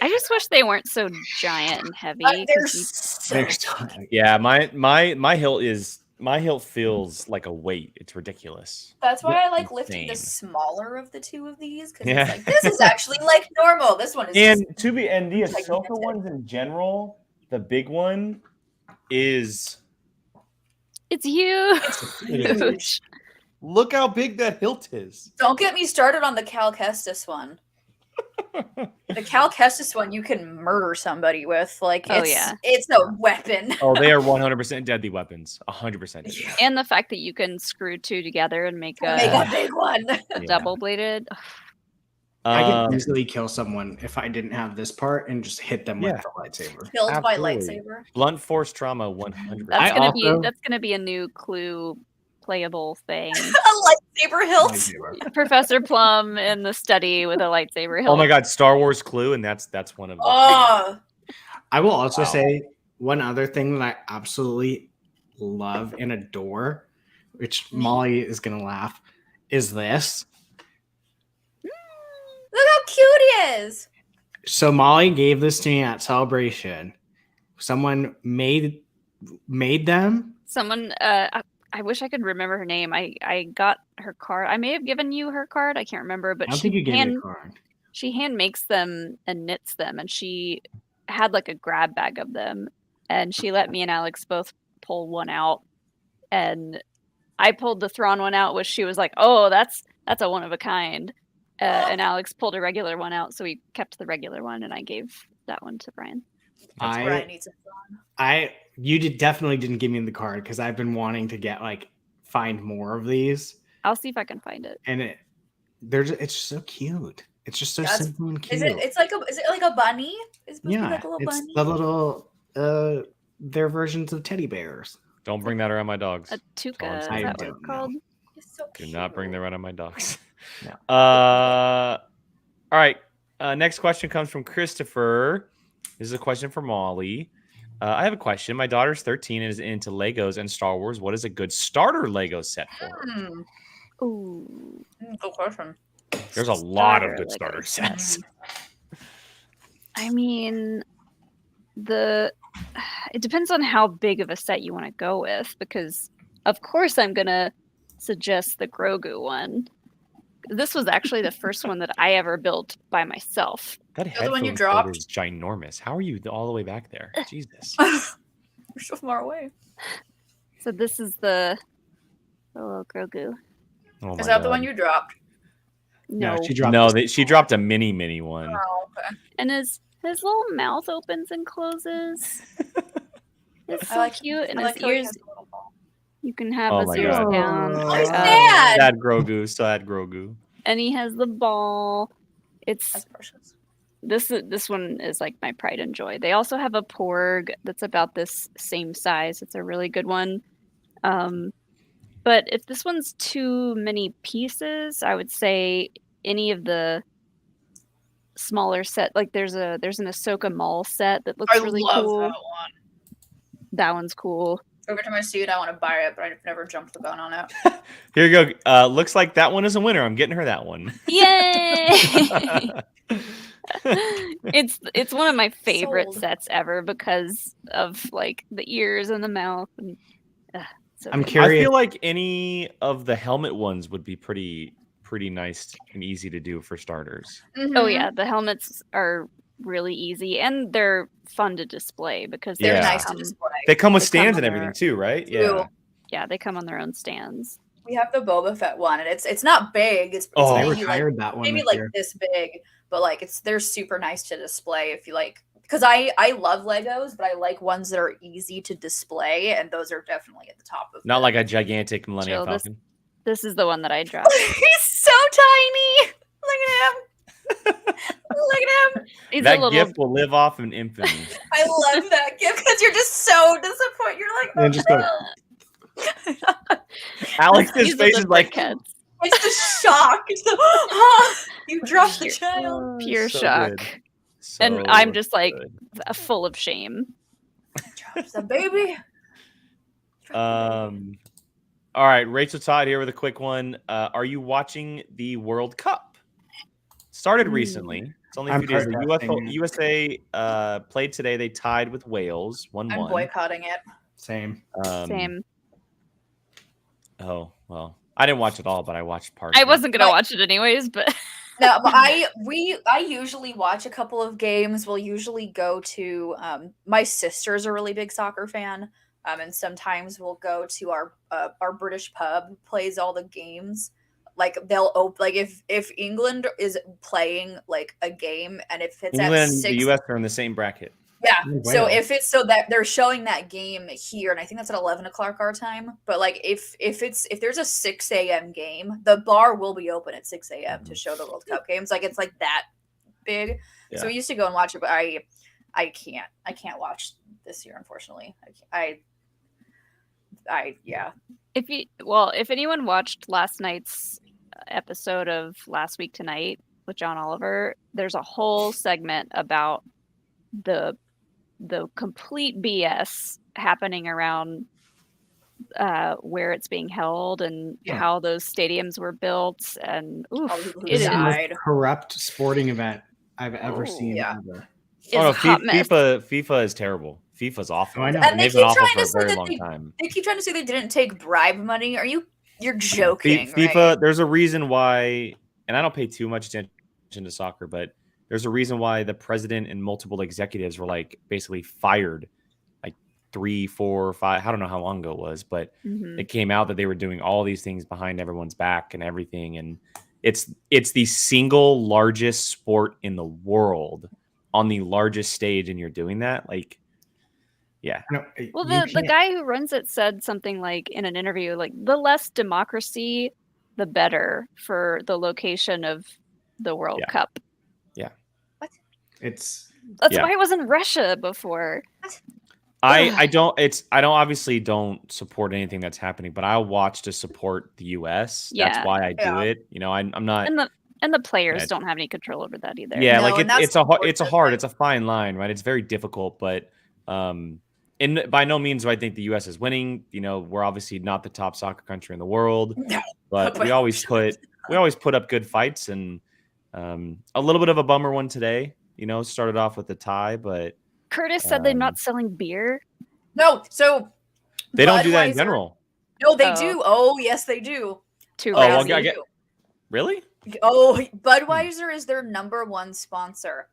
I just wish they weren't so giant and heavy. They're 'cause you- so There's time. Yeah, my hilt feels like a weight. It's ridiculous. That's why I like lifting Insane. the smaller of the two of these because Yeah. it's like this is actually like normal. This one is And just, the Like, Ahsoka that's it. ones in general, the big one is It's huge. look how big that hilt is. don't get me started on the Cal Kestis one. The Cal Kestis one you can murder somebody with. Like Oh, it's yeah. it's a weapon. Oh, they are 100% deadly weapons. 100%. deadly. And the fact that you can screw two together and make Make a a big one. Yeah. double bladed. I Um, could easily kill someone if I didn't have this part and just hit them Yeah. with the lightsaber. Killed by Absolutely. lightsaber. blunt force trauma 100. That's I gonna also- be a new clue playable thing. A lightsaber hilt. Lightsaber. Professor Plum in the study with a lightsaber hilt. Oh my god, Star Wars Clue, and that's one of the Oh, I will also Wow. say one other thing that I absolutely love and adore, which Molly is going to laugh, is this. look how cute he is. So Molly gave this to me at Celebration. Someone made them. Someone I wish I could remember her name. I got her card. I may have given you her card. I can't remember, I but don't think you gave me a card. she hand makes them and knits them, and she had like a grab bag of them, and she let me and Alex both pull one out, and I pulled the Thrawn one out, which she was like, "Oh, that's a one of a kind," and Alex pulled a regular one out, so we kept the regular one, and I gave that one to Brian. That's where I need some fun. Definitely didn't give me the card because I've been wanting to get find more of these, I'll see if I can find it. and it's so cute. It's just so simple and cute. Is it like a bunny? Is it supposed to be like a little it's bunny? the little their versions of teddy bears. Don't bring that around my dogs. A tuca, I is that what don't it's called? It's so Do cute. not bring that around my dogs. No. All right. Next question comes from Christopher. This is a question for Molly. I have a question. My daughter's 13 and is into Legos and Star Wars. What is a good starter Lego set for her? Ooh. Good question. There's a lot of Starter good Lego starter sets. I mean, it depends on how big of a set you want to go with, because of course I'm gonna suggest the Grogu one. This was actually the first one that I ever built by myself. That The one you headphone dropped? cord is ginormous. How are you all the way back there? Jesus. You're so far away. So this is the little Grogu. Oh Is my that the God. one you dropped? No. she dropped. No, this- she dropped a mini one. Oh, okay. And his little mouth opens and closes. It's so cute, and I his like how he ears. has a little ball. You can have Oh his my ears God. down. Oh, he's Uh, sad. Sad Grogu. Sad Grogu. And he has the ball. That's It's precious. this one is like my pride and joy. They also have a Porg that's about this same size. It's a really good one. But if this one's too many pieces, I would say any of the smaller set. Like there's an Ahsoka Maul set that looks I really love cool. that one. That one's cool. Every time I see it, I want to buy it, but I've never jumped the gun on it. Here you go. Looks like that one is a winner. I'm getting her that one. Yay! It's one of my favorite Sold. sets ever because of like the ears and the mouth. And, so I'm good. I curious. feel like any of the helmet ones would be pretty nice and easy to do for starters. Oh Mhm. yeah, the helmets are really easy and they're fun to display because They're Yeah. nice to display. They come with They come stands on and everything their- too, right? True. Yeah, they come on their own stands. We have the Boba Fett one, and it's not big. It's Oh. They maybe like retired that one. maybe this like year. this big, but like they're super nice to display if you like. Because I love Legos, but I like ones that are easy to display, and those are definitely at the top of. Not the- like a gigantic Millennium Jill, Falcon. This is the one that I dropped. He's so tiny. Look at him. Look at him. He's That a little. gift will live off in infamy. I love that gift because you're just so disappointed. You're like, And just go, Alex's These are face the is like brickheads. it's the shock. You dropped the child. Pure so shock. good. And I'm So just like good. full of shame. Drops the baby. All right, Rachel Todd here with a quick one. Are you watching the World Cup? Started recently. It's only a I'm few days. protesting it. USA played today. They tied with Wales, 1-1. I'm boycotting it. same. Same. Oh well, I didn't watch it all, but I watched part. I of it. wasn't gonna Like- watch it anyways, but No, but I usually watch a couple of games. We'll usually go to my sister's a really big soccer fan, and sometimes we'll go to our British pub plays all the games. Like they'll like if England is playing like a game and if it's England at and 6 the US are in the same bracket. Yeah. Oh, So wow. if it's so that they're showing that game here, and I think that's at 11 o'clock our time. But like if there's a 6 a.m. game, the bar will be open at 6 a.m. to show the World Cup games. Like it's like that big. Yeah. So we used to go and watch it, but I can't watch this year, unfortunately. Yeah. if anyone watched last night's episode of Last Week Tonight with John Oliver, there's a whole segment about the complete BS happening around where it's being held and Yeah. how those stadiums were built, and All the oof, people who it is died. Corrupt sporting event I've ever Oh, seen. yeah. Ever. is Oh no, a hot mess. FIFA is terrible. FIFA's awful. Oh, I know. And they they've been keep awful trying for to a say very that long time. They keep trying to say they didn't take bribe money. You're joking, FIFA, right? there's a reason why, and I don't pay too much attention to soccer, but there's a reason why the president and multiple executives were like basically fired like 3, 4, 5, I don't know how long ago it was, but Mhm. it came out that they were doing all these things behind everyone's back and everything. And it's the single largest sport in the world. on the largest stage and you're doing that, like, yeah. No, Well, you the can't- guy who runs it said something like in an interview, like the less democracy, the better for the location of the World Yeah. Cup. it's That's Yeah. why it wasn't Russia before. I don't obviously don't support anything that's happening, but I'll watch to support the US. Yeah. That's why I do Yeah. it. You know, I'm not And the players Yeah. don't have any control over that either. Yeah, No, like and that's it's a unfortunate. it's a fine line, right? It's very difficult, but and by no means do I think the US is winning. You know, we're obviously not the top soccer country in the world, No, but we always put up good fights, and a little bit of a bummer one today. You know, started off with a tie, but Curtis said they're not selling beer. No, so they don't do that in Budweiser- general. No, they Oh. do. Oh, yes, they do. Too Oh, well, rowdy. I get- Really? Oh, Budweiser is their #1 sponsor.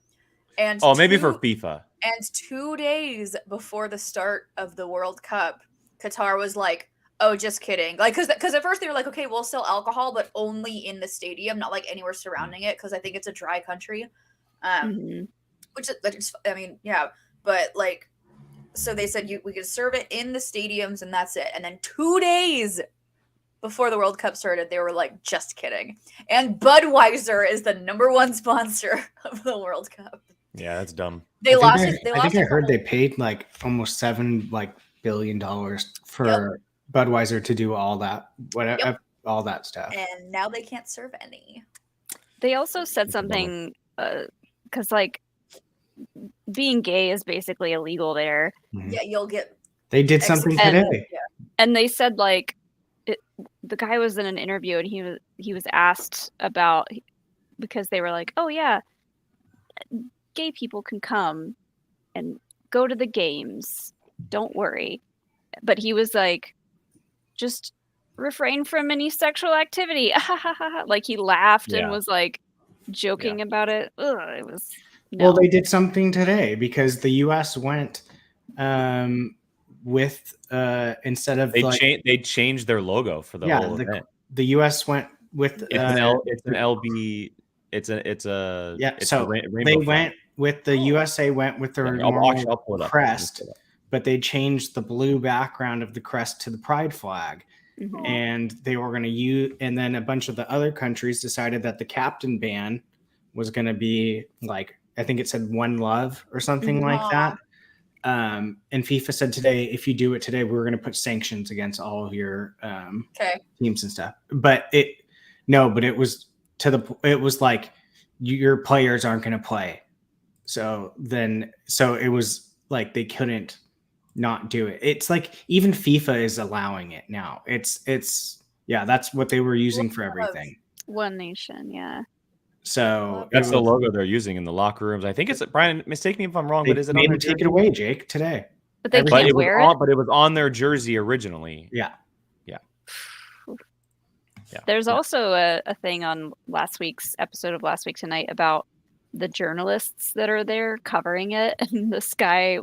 And Oh, maybe for two- FIFA. And 2 days before the start of the World Cup, Qatar was like, "Oh, just kidding." Like, because at first they were like, "Okay, we'll sell alcohol, but only in the stadium, not like anywhere surrounding it," because I think it's a dry country. Mhm. Which is, I mean, yeah, but like, so they said we could serve it in the stadiums and that's it. And then 2 days before the World Cup started, they were like, "Just kidding." And Budweiser is the #1 sponsor of the World Cup. Yeah, that's dumb. They lost. I think I heard they. they paid like almost $7 billion for Budweiser to do all that, whatever, all that stuff. And now they can't serve any. They also said It's a bummer. something because like being gay is basically illegal there, Mhm. Yeah, you'll get. They did something And- today. and they said like the guy was in an interview and he was asked about, because they were like, "Oh yeah, gay people can come and go to the games, don't worry," but he was like, "Just refrain from any sexual activity." Like he laughed Yeah. and was like joking about it. Ugh, it was Well, no. they did something today because the U.S. went with instead of They changed their logo for the whole event. the U.S. went with It's an LB. It's a yeah. It's So a rainbow they flag. went with the USA went with their Yeah, normal I'll pull it up. crest, but they changed the blue background of the crest to the pride flag. Mhm. And they were going to use, and then a bunch of the other countries decided that the captain ban was going to be like, I think it said "One Love" or something like that. And FIFA said today, if you do it today, we're going to put sanctions against all of your Okay. teams and stuff. But it was it was like your players aren't going to play. So it was like they couldn't not do it. It's like even FIFA is allowing it now. It's that's what they were using for everything. One Nation, yeah. So That's the logo they're using in the locker rooms. I think it's Brian. Mistake me if I'm wrong, They but is it made on them their take it jersey? away, Jake, today. But they But can't But it was wear on. it. But it was on their jersey originally. Yeah. Yeah. There's also a thing on last week's episode of Last Week Tonight about the journalists that are there covering it. And this guy,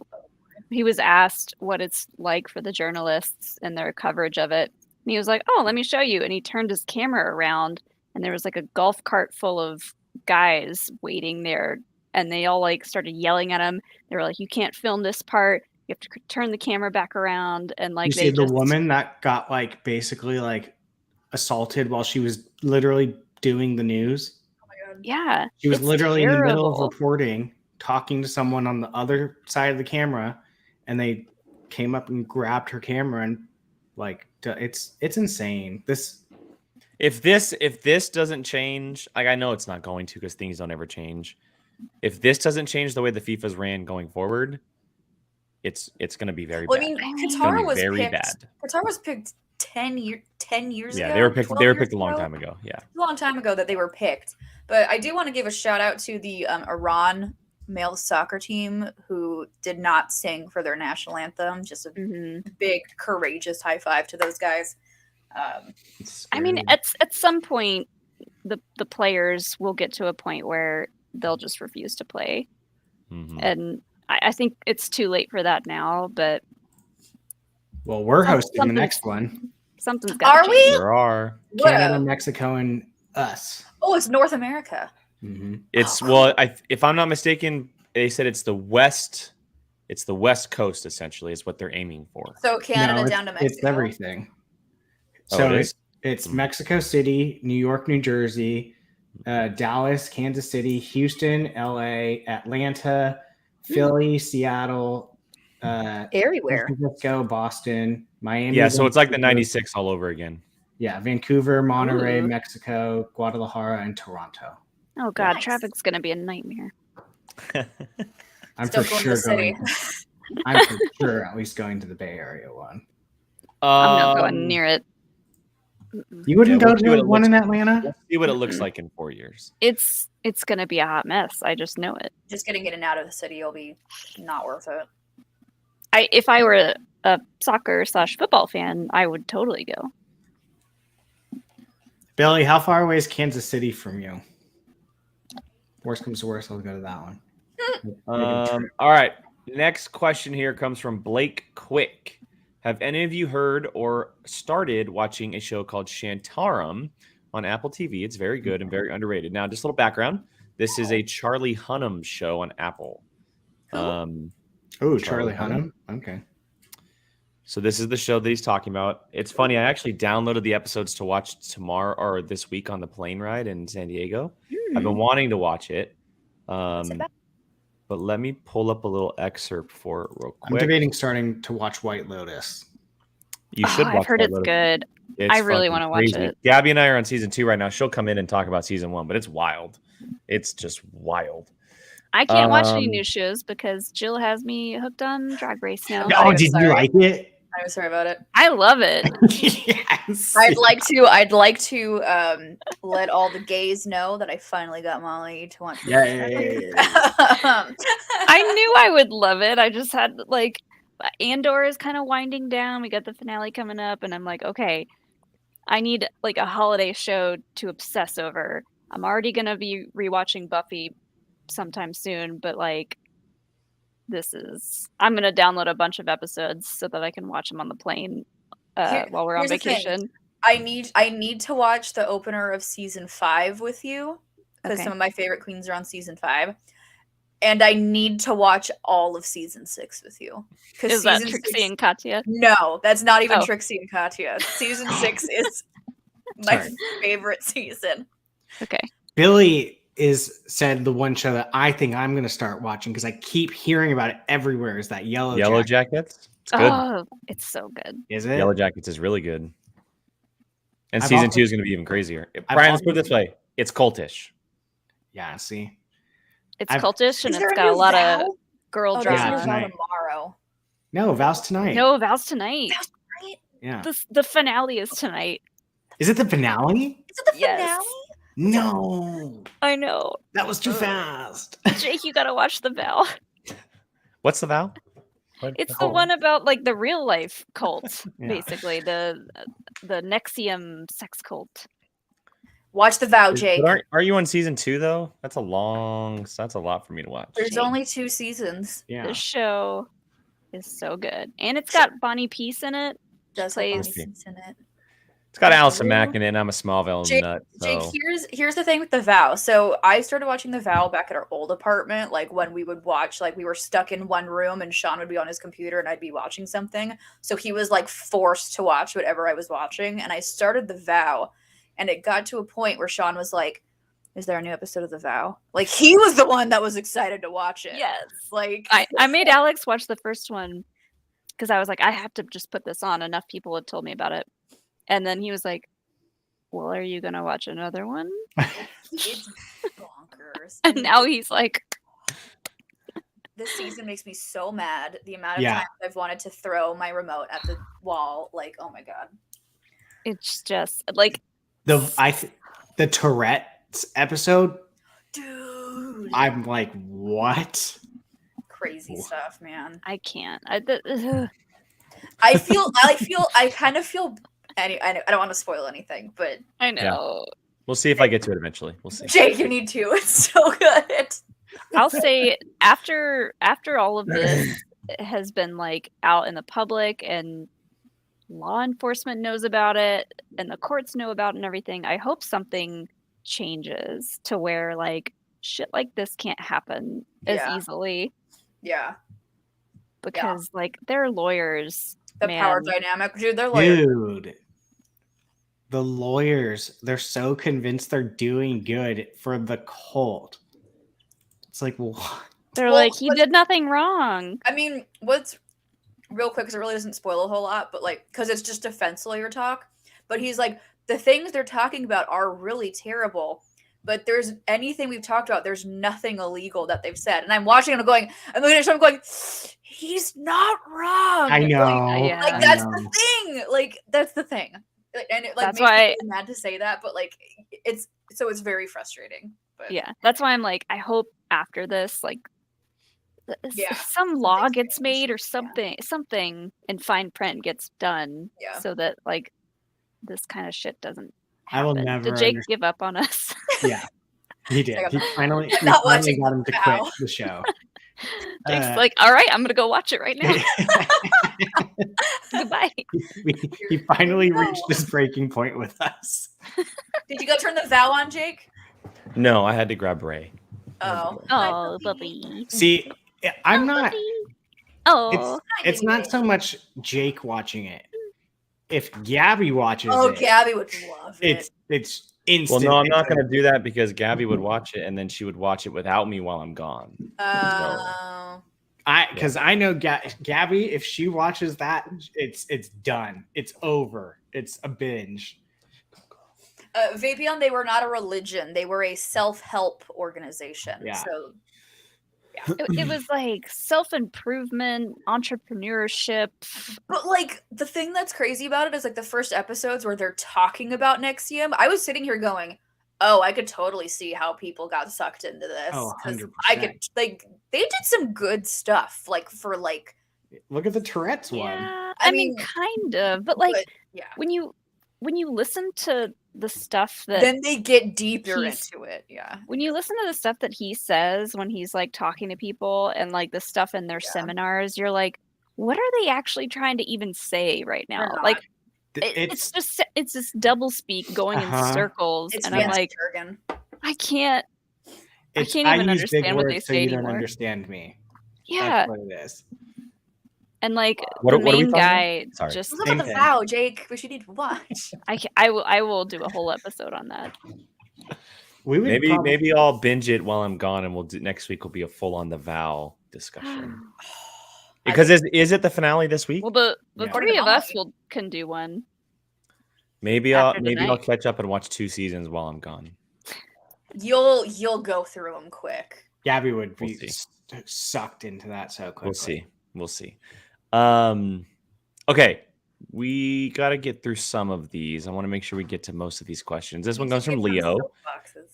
he was asked what it's like for the journalists and their coverage of it. And he was like, "Oh, let me show you." And he turned his camera around and there was like a golf cart full of guys waiting there. And they all like started yelling at him. They were like, "You can't film this part. You have to turn the camera back around." And like You they see the just, woman that got like basically like assaulted while she was literally doing the news. Oh my god. yeah. She was it's literally in the middle of terrible. reporting, talking to someone on the other side of the camera, and they came up and grabbed her camera and like it's insane. If this doesn't change, like I know it's not going to because things don't ever change. If this doesn't change the way the FIFA's ran going forward, it's going to be very Well, I bad. mean, It's gonna Qatar be was very picked. bad. Qatar was picked 10 years Yeah, ago. they were picked. 12 They were years picked a long ago. time ago. Yeah. A long time ago that they were picked. But I do want to give a shout out to the Iran male soccer team who did not sing for their national anthem. Just a Mhm. big, courageous high five to those guys. It's I mean, scary. at some point, the players will get to a point where they'll just refuse to play, Mhm. and I think it's too late for that now. But Well, we're Some- hosting the something- next one. something's got. Are we? There are. What Canada, a- Mexico, and us. Oh, it's North America. Mhm. It's Oh, well, if I'm not mistaken, they said it's the west coast essentially is what they're aiming for. So Canada No, down to Mexico. It's everything. Oh, So it is? it's Mexico City, New York, New Jersey, Dallas, Kansas City, Houston, LA, Atlanta, Philly, Seattle, San Everywhere. Francisco, Boston, Miami. Yeah, so it's like the Vancouver. 96 all over again. Yeah, Vancouver, Monterey, Ooh. Mexico, Guadalajara, and Toronto. Oh God, Nice. traffic's gonna be a nightmare. I'm Still for going to sure the city. going. I'm for sure at least going to the Bay Area one. I'm not going near it. You wouldn't we'll go see what to it one looks in like. Atlanta? We'll see what it looks like in 4 years. It's gonna be a hot mess. I just know it. Just getting in and out of the city will be not worth it. If I were a soccer/football fan, I would totally go. Billy, how far away is Kansas City from you? Worst comes to worst, I'll go to that one. All right. Next question here comes from Blake Quick. Have any of you heard or started watching a show called Shantaram on Apple TV? It's very good and very underrated. Now, just a little background. This is a Charlie Hunnam show on Apple. Oh, Charlie Hunnam. Okay. So this is the show that he's talking about. It's funny. I actually downloaded the episodes to watch tomorrow or this week on the plane ride in San Diego. I've been wanting to watch it. What's it about? But let me pull up a little excerpt for it real quick. I'm debating starting to watch White Lotus. You should watch I've heard White it's Lotus. good. It's I really fucking want to watch crazy. it. Gabby and I are on season 2 right now. She'll come in and talk about season 1, but it's wild. It's just wild. I can't watch any new shows because Jill has me hooked on Drag Race now. Oh, did sorry. you like it? I'm sorry about it. I love it. Yes. I'd like to let all the gays know that I finally got Molly to watch. Yeah. I knew I would love it. I just had like Andor is kind of winding down. We got the finale coming up, and I'm like, okay, I need like a holiday show to obsess over. I'm already gonna be rewatching Buffy sometime soon, but like I'm gonna download a bunch of episodes so that I can watch them on the plane while we're on here's the thing. vacation. I need to watch the opener of season 5 with you because Okay. some of my favorite queens are on season 5, and I need to watch all of season 6 with you. Is that Trixie and Katya? No, that's not even Oh. Trixie and Katya. Season 6 is my Sorry. favorite season. Okay. Billy said the one show that I think I'm going to start watching because I keep hearing about it everywhere is that Yellow Jackets. It's good. Oh, it's so good. Is it? Yellow Jackets is really good. And I've season also- 2 is going to be even crazier. I've Brian, let's put it also- this way. It's cultish. Yeah, see. It's I've- cultish and Is there it's a got a new lot Val? of girl Oh, there's Yeah, a new drama. Val tonight. tomorrow. No, Val's tonight. No, Val's tonight. Right? Yeah. The finale is tonight. Is it the finale? Is it the Yes. finale? No. I know. That was too fast. Jake, you gotta watch the Val. What's the vow? It's the one about like the real life cult, Yeah. basically the Nexium sex cult. Watch the Vow, Jake. But are you on season 2 though? That's a lot for me to watch. There's Jake. only 2 seasons. Yeah. This show is so good, and it's got Bonnie Peace in it. Does have plays- Bonnie Peace in it. It's got Allison Mack in it. And I'm a Smallville Jake- nut. Jake, So. here's the thing with the Vow. So I started watching the Vow back at our old apartment, like when we would watch, like we were stuck in one room and Sean would be on his computer and I'd be watching something. So he was like forced to watch whatever I was watching. And I started the Vow, and it got to a point where Sean was like, "Is there a new episode of the Vow?" Like he was the one that was excited to watch it. Yes, Like I made Alex watch the first one because I was like, I have to just put this on. Enough people had told me about it, and then he was like, "Well, are you gonna watch another one?" it's bonkers. And now he's like, This season makes me so mad. The amount of Yeah. times I've wanted to throw my remote at the wall, like, oh my god. it's just like The Tourette's episode, Dude. I'm like, what? Crazy stuff, man. I can't. I kind of feel I don't want to spoil anything, but I know. We'll see if I get to it eventually. We'll see. Jake, you need to. It's so good. I'll say after all of this has been like out in the public and law enforcement knows about it and the courts know about it and everything, I hope something changes to where like shit like this can't happen as Yeah. easily Yeah. because like they're lawyers. The power man. dynamic. Dude, they're lawyers. Dude, the lawyers, they're so convinced they're doing good for the cult. It's like, what? They're Well, like, he did nothing wrong. I mean, what's real quick, because it really doesn't spoil a whole lot, but like, because it's just defense lawyer talk. But he's like, the things they're talking about are really terrible. But there's anything we've talked about, there's nothing illegal that they've said. And I'm watching and I'm looking at him going, he's not wrong. I know. yeah. Like, I that's know. the thing. Like, that's the thing. And it like That's makes me why- really mad to say that, but like, it's very frustrating. But Yeah, that's why I'm like, I hope after this, like, Yeah, some law gets changed. made or something in fine print gets done, Yeah. so that like this kind of shit doesn't I will happen. never Did Jake understand. give up on us? Yeah, he did. Like, He finally, we not finally watching got him to now. quit the show. Jake's like, all right, I'm gonna go watch it right now. Goodbye. he finally No. reached this breaking point with us. Did you go turn the vow on, Jake? No, I had to grab Ray. Oh. Hi, Oh, puppy. puppy. See, I'm not. Puppy. Oh, It's not so much Jake watching it. If Gabby watches Oh, it, Gabby would love it. it's Well, instant. no, I'm not going to do that because Gabby would watch it and then she would watch it without me while I'm gone. Because I know Gabby, if she watches that, it's done. It's over. It's a binge. Vapion, they were not a religion. They were a self-help organization. Yeah. So it was like self-improvement, entrepreneurship. But like the thing that's crazy about it is like the first episodes where they're talking about Nexium. I was sitting here going, "Oh, I could totally see how people got sucked into this." Oh, 'Cause 100%. I could like they did some good stuff. Like for like, Look at the Tourette's one. Yeah, I I mean, mean, kind of, but like yeah. when you listen to the stuff that Then they get deeper he's- into it. Yeah. when you listen to the stuff that he says when he's like talking to people and like the stuff in their Yeah. seminars, you're like, what are they actually trying to even say right now? not. Like It's it's just double speak going in circles, It's and I'm fancy like, jargon. I can't it's can't even use big understand what they words so say you don't anymore. understand me. Yeah, That's what it is. and like What the are we main talking about? guy Sorry. just What's Same about the thing. vow, Jake? We should need to watch. I will do a whole episode on that. We would Maybe I'll binge it while I'm gone, and we'll do next week. Will be a full on the vow discussion because is it the finale this week? Well, the Yeah. three of us Molly. can do one. Maybe I'll after tonight. catch up and watch 2 seasons while I'm gone. You'll go through them quick. Gabby would We'll be see. sucked into that so quickly. We'll see. Okay, we got to get through some of these. I want to make sure we get to most of these questions. This one comes from Leo.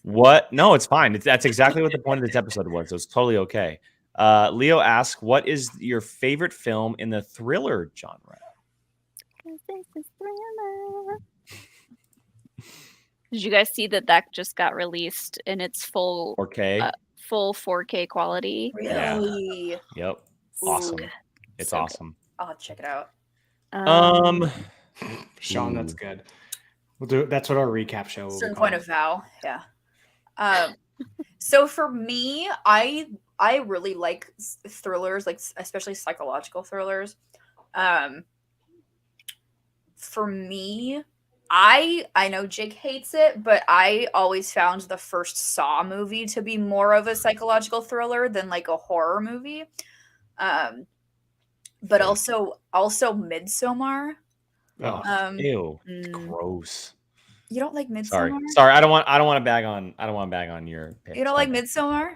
What? No, it's fine. That's exactly what the point of this episode was. So it's totally okay. Leo asks, "What is your favorite film in the thriller genre?" Did you guys see that just got released in its full 4K. full 4K quality? Really? Yep. Ooh, Awesome. It's So good. awesome. I'll have to check it out. Sean, that's good. We'll do. That's what our recap show will Certain be point called. of vow. Yeah. So for me, I really like thrillers, like especially psychological thrillers. For me, I know Jake hates it, but I always found the first Saw movie to be more of a psychological thriller than like a horror movie. But also Midsommar. Oh, ew. Mm. Gross. You don't like Midsommar? Sorry. I don't want to bag on your pick. You don't like Midsommar?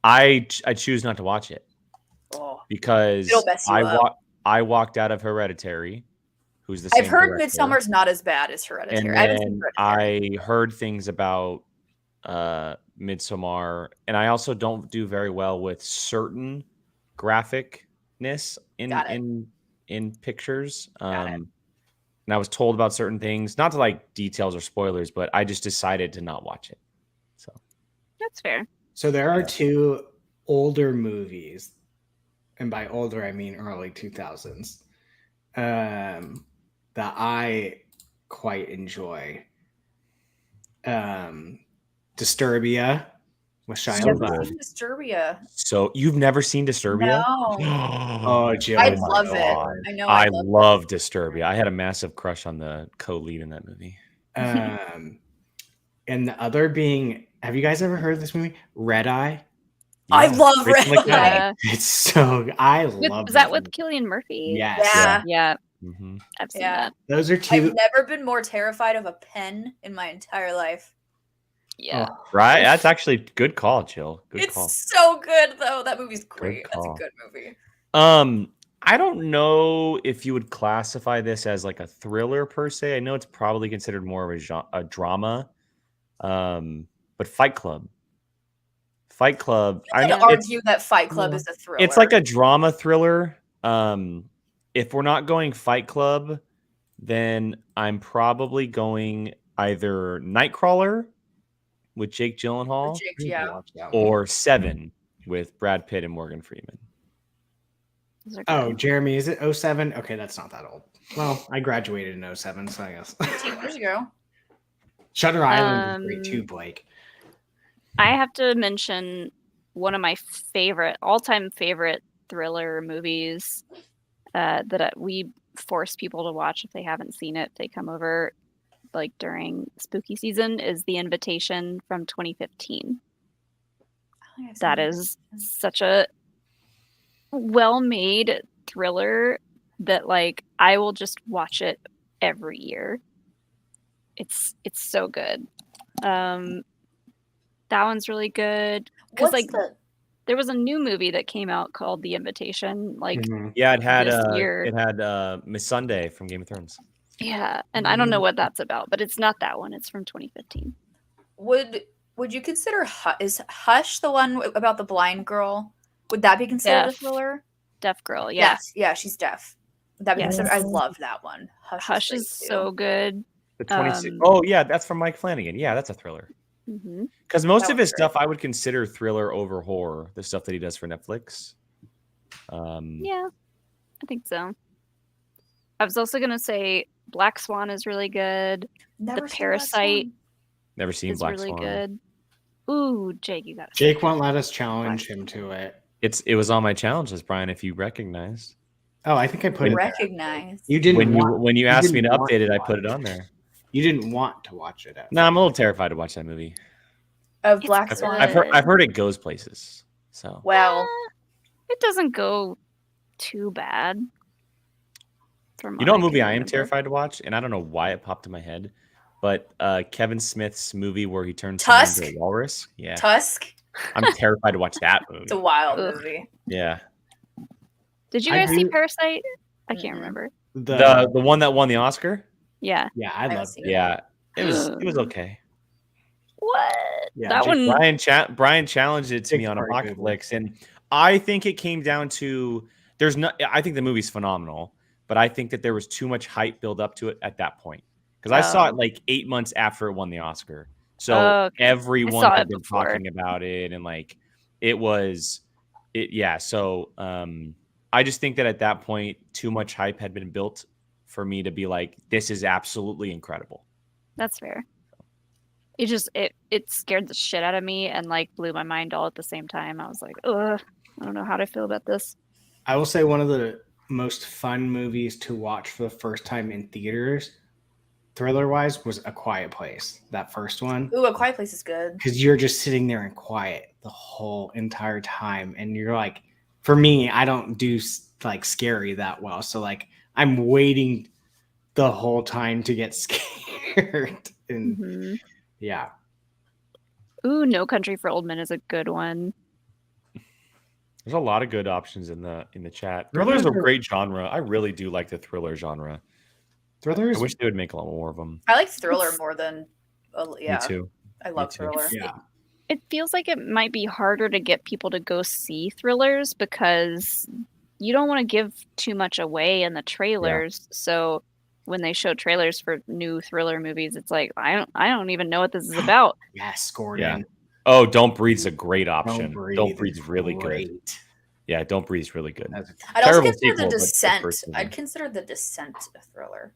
I choose not to watch it Oh, because it'll mess you up. I walked out of Hereditary, who's the same I've heard director, Midsommar's not as bad as Hereditary. and I haven't seen then Hereditary. I heard things about Midsommar, and I also don't do very well with certain graphicness Got it. in pictures. Got it. And I was told about certain things, not to like details or spoilers, but I just decided to not watch it. So That's fair. So there are two older movies, and by older I mean early 2000s, that I quite enjoy. Disturbia, with Shia So Never LaBeouf. good. seen Disturbia. So you've never seen Disturbia? No. Oh, Jill, I my love it. God. I know. I love love Disturbia. I had a massive crush on the co-lead in that movie. And the other being, have you guys ever heard of this movie, Red Eye? I love Rachel Red McAdams. Eye. Yeah. It's so I With, love is that movie. with Cillian Murphy? Yes. Yeah. Yeah, Mhm. I've seen Yeah. that. Those are I've two. never been more terrified of a pen in my entire life. Yeah. Oh, Right? That's actually good call, Jill. Good It's call. so good though. That movie's great. That's a call. good movie. I don't know if you would classify this as like a thriller per se. I know it's probably considered more of a drama. But Fight Club. Fight Club. You could know argue that Fight Club is a thriller. it's like a drama thriller. If we're not going Fight Club, then I'm probably going either Nightcrawler with Jake Gyllenhaal yeah. or Seven with Brad Pitt and Morgan Freeman. Those are Oh, good. Jeremy, is it 07? Okay, that's not that old. Well, I graduated in 07, so I guess. 15 years ago. Shutter Island is great too, Blake. I have to mention one of my all-time favorite thriller movies that we force people to watch if they haven't seen it. If they come over like during spooky season, is The Invitation from 2015. That is such a well-made thriller that like I will just watch it every year. It's so good. That one's really good because like there was a new movie that came out called The Invitation. Like yeah, it had this year. It had Miss Sunday from Game of Thrones. Yeah, and I don't know what that's about, but it's not that one. It's from 2015. Would you consider is Hush the one about the blind girl? Would that be considered a thriller? Deaf girl, yeah. Yes, yeah, she's deaf. Would that be considered? I love that one. Hush is so good. The 26. Oh yeah, that's from Mike Flanagan. Yeah, that's a thriller. Because most of his stuff I would consider thriller over horror. The stuff that he does for Netflix. Yeah, I think so. I was also gonna say Black Swan is really good. The Parasite. Never seen is Black really Swan. good. Ooh, Jake, you got. Jake won't let us challenge him to it. It was on my challenge list, Brian. If you recognize. Oh, I think I put it. Recognize. You didn't. When you asked me to update it, I put it on there. You didn't want to watch it. No, I'm a little terrified to watch that movie. Of Black Swan. I've heard it goes places. So well, it doesn't go too bad. You know, a movie I am terrified to watch, and I don't know why it popped in my head, but Kevin Smith's movie where he turns into a walrus. Yeah, Tusk. I'm terrified to watch that movie. It's a wild movie. Yeah. Did you guys see Parasite? I can't remember. The one that won the Oscar. Yeah. Yeah, I loved it. Yeah, it was okay. What? Yeah, that one. Brian challenged it to me on Apocalypse, and I think it came down to I think the movie's phenomenal, but I think that there was too much hype build up to it at that point because I saw it like 8 months after it won the Oscar, so everyone had been talking about it, and like it was, yeah. So I just think that at that point, too much hype had been built for me to be like, this is absolutely incredible. That's fair. It just it scared the shit out of me and like blew my mind all at the same time. I was like, ugh, I don't know how to feel about this. I will say one of the most fun movies to watch for the first time in theaters, thriller wise, was A Quiet Place. That first one. Ooh, A Quiet Place is good. Because you're just sitting there in quiet the whole entire time, and you're like, for me, I don't do like scary that well, so like I'm waiting the whole time to get scared. And yeah. Ooh, No Country for Old Men is a good one. There's a lot of good options in the chat. Thriller's a great genre. I really do like the thriller genre. Thrillers. I wish they would make a lot more of them. I like thriller more than yeah. Me too. I love thriller. Yeah. It feels like it might be harder to get people to go see thrillers because you don't want to give too much away in the trailers. Yeah. So when they show trailers for new thriller movies, it's like I don't even know what this is about. Yes, Gordon. Yeah. Oh, Don't Breathe's a great option. Don't Breathe's really great. Good. Yeah, Don't Breathe's really good. I'd also consider The Descent. I'd consider The Descent a thriller.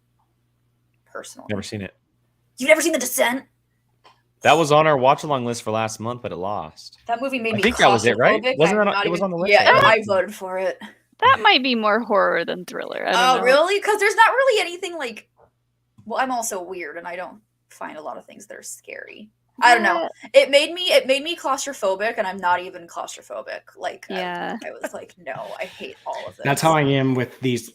Personally. Never seen it. You've never seen The Descent? That was on our watch along list for last month, but it lost. That movie made I me think that was it, right? claustrophobic. Wasn't I'm that- not it was even- on the list, Yeah, right? I voted for it. That might be more horror than thriller. I don't Oh, know. really? Because there's not really anything like. Well, I'm also weird, and I don't find a lot of things that are scary. I don't know. It made me claustrophobic, and I'm not even claustrophobic. Like, Yeah. I was like, no, I hate all of this. That's how I am with these.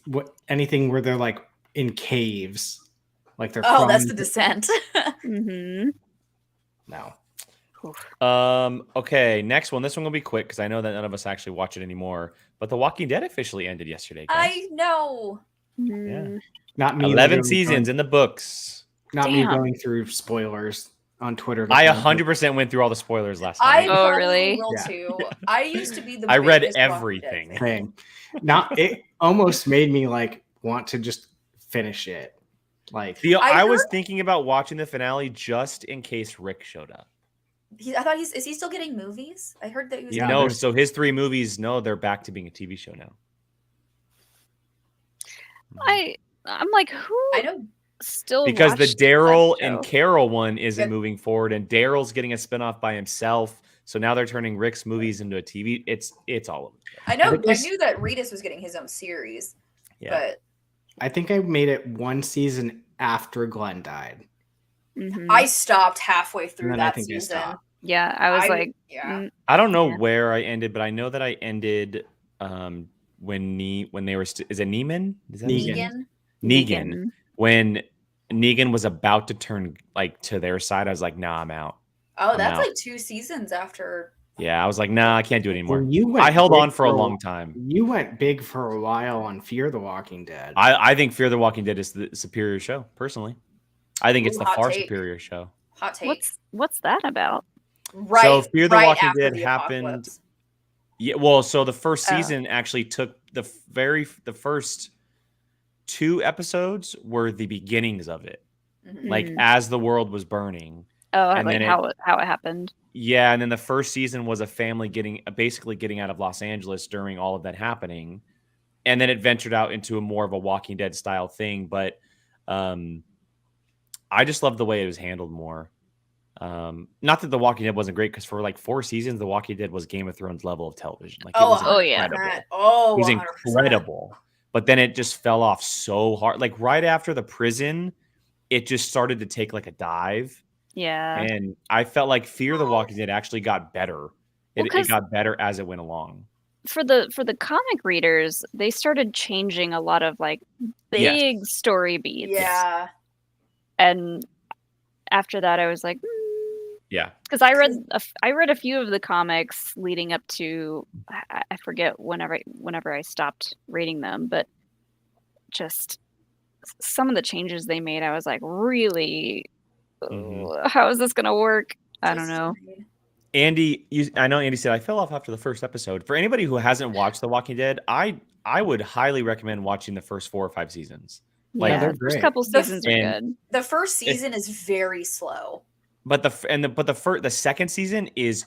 Anything where they're like in caves, like they're. Oh, that's crawling- The Descent. Mm-hmm. No. Okay, next one. This one will be quick because I know that none of us actually watch it anymore. But The Walking Dead officially ended yesterday, guys. I know. Mm-hmm. Not me. 11 literally seasons going- in the books. Not me Damn. going through spoilers on Twitter. I 100% went through all the spoilers last I night. Oh, probably really? will Yeah. too. I used to be the. I read biggest Walking Dead everything. fan. Same. Not it almost made me like want to just finish it. Like See, I I was heard- thinking about watching the finale just in case Rick showed up. I thought is he still getting movies? I heard that he was. Yeah, no, there's- so his 3 movies, no, they're back to being a TV show now. I'm like, who I know. still Because the watched that Daryl show? and Carol one isn't Yep. moving forward, and Daryl's getting a spinoff by himself. So now they're turning Rick's movies into a TV. It's all over. the place. I know. But this- I knew that Reedus was getting his own series, Yeah. but I think I made it one season after Glenn died. Mhm. I stopped halfway And through then I that think I season. stopped. Yeah, I was like, yeah. mm, I don't know Yeah. where I ended, but I know that I ended when they were is it Neiman? Is that his name? Negan. Negan. When Negan was about to turn like to their side, I was like, nah, I'm out. Oh, I'm that's out. like 2 seasons after. Yeah, I was like, nah, I can't do it anymore. Well, you went I held big on for a long time. You went big for a while on Fear the Walking Dead. I think Fear the Walking Dead is the superior show, personally. I think it's Ooh, the hot far take. superior show. Hot take. what's that about? right? So Fear the right Walking after Dead the happened. apocalypse. Yeah, well, so the first Oh. season actually took the first 2 episodes were the beginnings of it, Mhm. like Mm. as the world was burning. Oh, And like then how it happened. Yeah, and then the first season was a family basically getting out of Los Angeles during all of that happening, and then it ventured out into a more of a Walking Dead style thing. But I just love the way it was handled more. Not that The Walking Dead wasn't great, because for like 4 seasons, The Walking Dead was Game of Thrones level of television. Like, it was Oh, yeah. incredible. Oh, It was 100%. incredible. But then it just fell off so hard. Like right after the prison, it just started to take like a dive. Yeah. And I felt like Fear the Walking Dead actually got better. It 'cause- got better as it went along. For the comic readers, they started changing a lot of like Yes. big story beats. Yeah. And after that, I was like, Yeah. because I read a few of the comics leading up to I forget whenever I stopped reading them, but just some of the changes they made, I was like, really, Mhm. how is this gonna work? I don't know. Andy, I know Andy said I fell off after the first episode. For anybody who hasn't watched The Walking Dead, I would highly recommend watching the first 4 or 5 seasons. Like, Yeah, they're the first great. couple The- seasons are and- good. The first season is very slow. But the second season is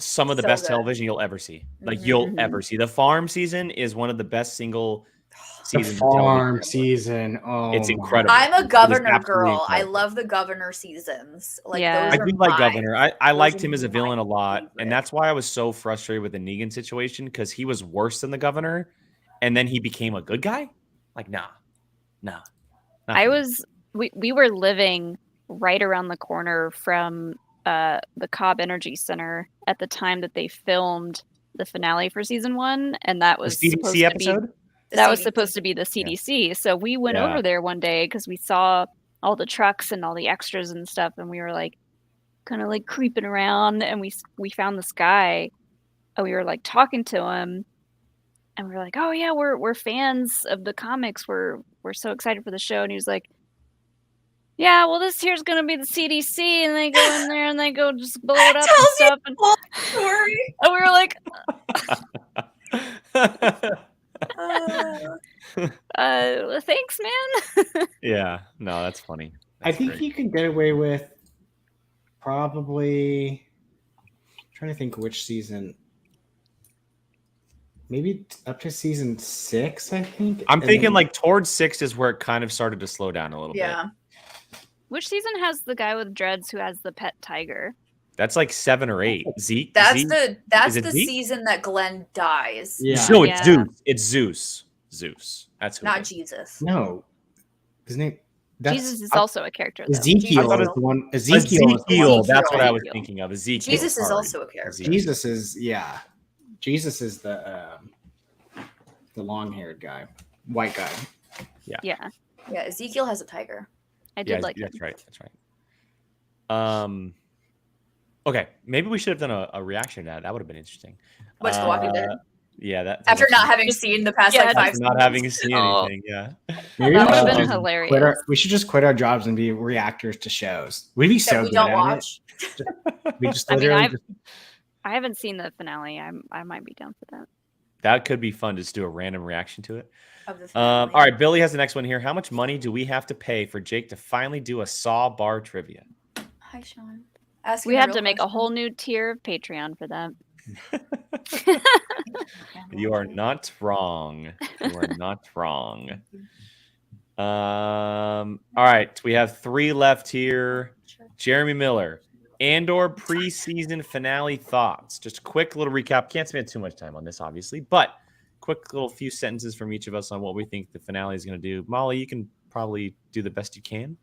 some of the So best good. television you'll ever see. Like Mhm. you'll Mhm. ever see. The farm season is one of the best single The seasons. of farm television. season. Oh, It's my incredible. I'm a Governor absolutely girl. I incredible. love the Governor seasons. Like Yeah. those I are do like mine. Governor. I Those liked are him as a my villain a lot, favorite. and that's why I was so frustrated with the Negan situation, because he was worse than the Governor, and then he became a good guy. Like, nah. not I for me. was we were living right around the corner from the Cobb Energy Center at the time that they filmed the finale for season 1, and that The was CDC supposed to be episode. The that was CDC. supposed to be the CDC. So we went Yeah. over there one day because we saw all the trucks and all the extras and stuff, and we were like kind of like creeping around, and we found this guy, and we were like talking to him, and we were like, oh yeah, we're fans of the comics, we're so excited for the show, and he was like, yeah, well, this here's gonna be the CDC, and they go in there and they go just blow it up and Tells you stuff, and Whole story. we were like, thanks, man. Yeah, no, that's funny. I That's think great. you could get away with probably. Trying to think which season. Maybe up to season 6, I think. I'm and thinking then- like towards 6 is where it kind of started to slow down a little bit. Yeah. Which season has the guy with dreads who has the pet tiger? That's like 7 or 8. Zeke. That's Zeke? that's Is it the Zeke? season that Glenn dies. Yeah. No, it's Yeah. Zeus. It's Zeus. Zeus. That's who. it Not is. Jesus. No. Isn't it? That's, Jesus is also a character, though. Ezekiel Jesus. is the one. Ezekiel is the Ezekiel. one. That's what I was Ezekiel. thinking of. Ezekiel. Jesus is sorry. also a character. Ezekiel. Jesus is Jesus is the long-haired guy, white guy. Yeah, Yeah, Ezekiel has a tiger. I did Yeah, like that's him. right. That's right. Okay, maybe we should have done a reaction to that. That would have been interesting. What's The Walking Dead? Yeah, that After not having seen the past Yeah, like 5 after not having seen Oh. anything. Yeah. Maybe That we would have should been just hilarious. we should just quit our jobs and be reactors to shows. We'd be that so we good don't at watch. it. We just I mean, literally I haven't seen the finale. I might be down for that. That could be fun to just do a random reaction to it. Of the All finale. right, Billy has the next one here. How much money do we have to pay for Jake to finally do a Saw bar trivia? Hi, Sean. Asking We the have real to make a question. whole new tier of Patreon for that. You are not wrong. You are not wrong. All right, we have 3 left here. Jeremy Miller, Andor preseason finale thoughts. Just a quick little recap. Can't spend too much time on this, obviously, but quick little few sentences from each of us on what we think the finale is going to do. Molly, you can probably do the best you can.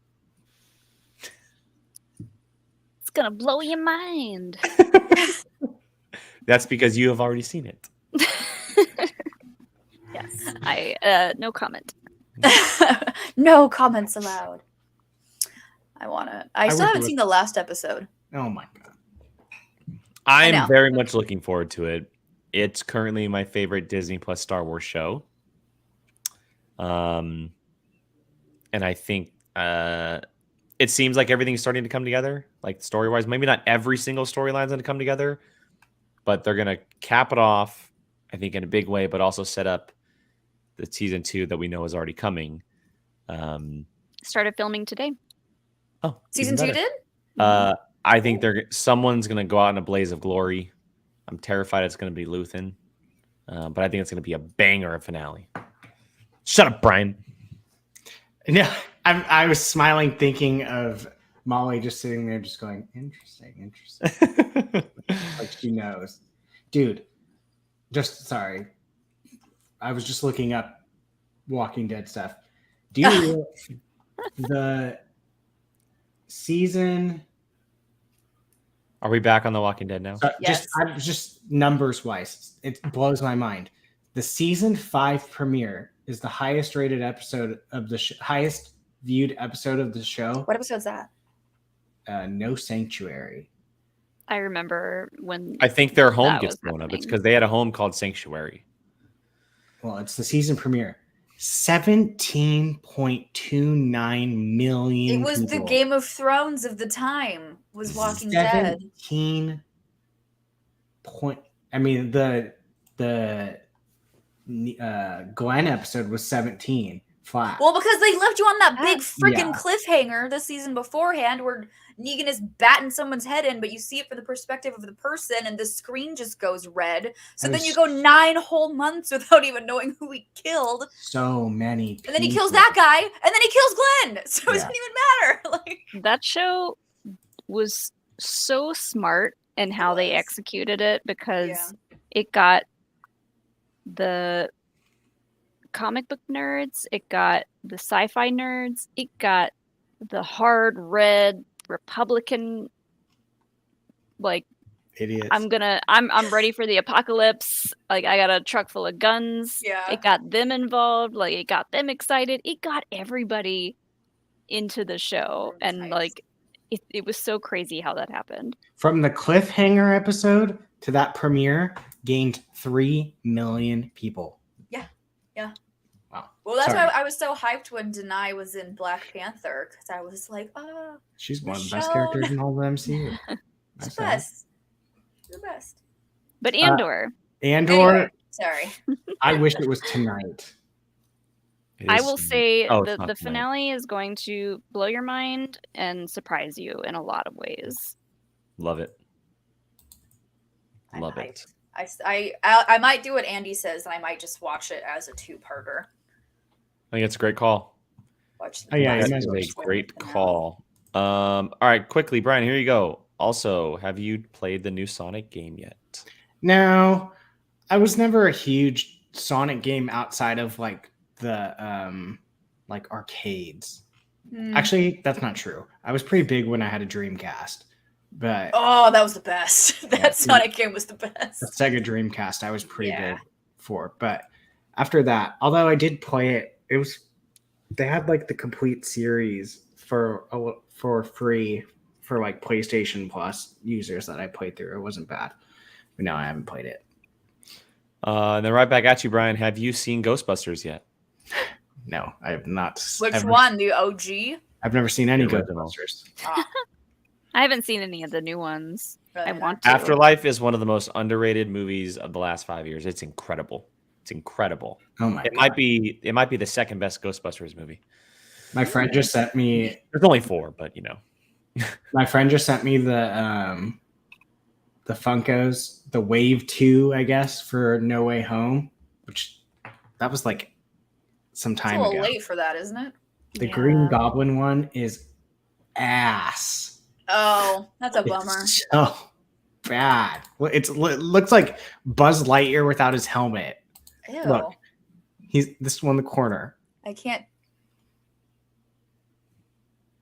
It's gonna blow your mind. That's because you have already seen it. Yes, I no comment. No comments allowed. I want to. I still would haven't do it. seen the last episode. oh my god. I'm know. very much looking forward to it. It's currently my favorite Disney Plus Star Wars show. And I think it seems like everything's starting to come together, like story-wise. Maybe not every single storyline's going to come together, but they're going to cap it off, I think, in a big way, but also set up the season 2 that we know is already coming. Started filming today. Oh, Season even 2 better. did? I think someone's going to go out in a blaze of glory. I'm terrified it's going to be Luthen, but I think it's going to be a banger of finale. Shut up, Brian. No, I was smiling thinking of Molly just sitting there just going, interesting. Like she knows. Dude, just sorry. I was just looking up Walking Dead stuff. Do you the season Are we back on The Walking Dead now? Yes. just numbers wise, it blows my mind. The season 5 premiere is the highest rated episode of the highest viewed episode of the show. What episode's that? No Sanctuary. I remember when I think their home that gets was blown up. It's happening. because they had a home called Sanctuary. Well, it's the season premiere. 17.29 million. It was the people. Game of Thrones of the time. Was Walking Dead. 17 point. I mean the Glenn episode was 17 flat. Well, because they left you on that big freaking Yeah. cliffhanger the season beforehand where Negan is batting someone's head in, but you see it from the perspective of the person and the screen just goes red. So And then you there's go 9 whole months without even knowing who he killed. so many people. And then he kills that guy, and then he kills Glenn. So it Yeah. doesn't even matter. Like that show was so smart in how they was. executed it because Yeah. it got the comic book nerds, it got the sci-fi nerds, it got the hard red Republican, like idiots. I'm ready for the apocalypse, like I got a truck full of guns. Yeah. It got them involved, like it got them excited, it got everybody into the show. That was And nice. like it was so crazy how that happened. From the cliffhanger episode to that premiere, gained 3 million people. Yeah. Wow. Well, that's Sorry. why I was so hyped when Denai was in Black Panther because I was like, oh, She's one of the best Michonne. characters in all of the MCU. she's I the said it. best. She's the best. But Andor, Andor, Anyway, sorry. I wish it was tonight. It I is- will say Oh, it's the not tonight. finale is going to blow your mind and surprise you in a lot of ways. Love it. I'm Love hyped. it. I might do what Andy says, and I might just watch it as a 2-parter. I think it's a great call. Watch. Oh, yeah, you That might is as well a just great call. All right, quickly, Brian, here you go. Also, have you played the new Sonic game yet? No, I was never a huge Sonic game outside of like the like arcades. Hmm. Actually, that's not true. I was pretty big when I had a Dreamcast, but Oh, that was the best. That Yeah. Sonic game was the best. the Sega Dreamcast I was pretty Yeah. big for. But after that, although I did play it, they had like the complete series for free for like PlayStation Plus users that I played through. It wasn't bad, but no, I haven't played it. And then right back at you, Brian. Have you seen Ghostbusters yet? No, I have not. Which one? The OG? I've never seen any The original. Ghostbusters. Ah, I haven't seen any of the new ones. really I not. want to. Afterlife is one of the most underrated movies of the last 5 years. It's incredible. It's incredible. Oh my It god! might be the second best Ghostbusters movie. My friend just sent me. There's only 4, but you know. My friend just sent me the Funkos, the Wave 2, I guess, for No Way Home, which that was like some It's a time little ago. late for that, isn't it? The Yeah. Green Goblin one is ass. Oh, that's a bummer. It's so bad. Well, it looks like Buzz Lightyear without his helmet. Ew. Look. He's this one in the corner. I can't.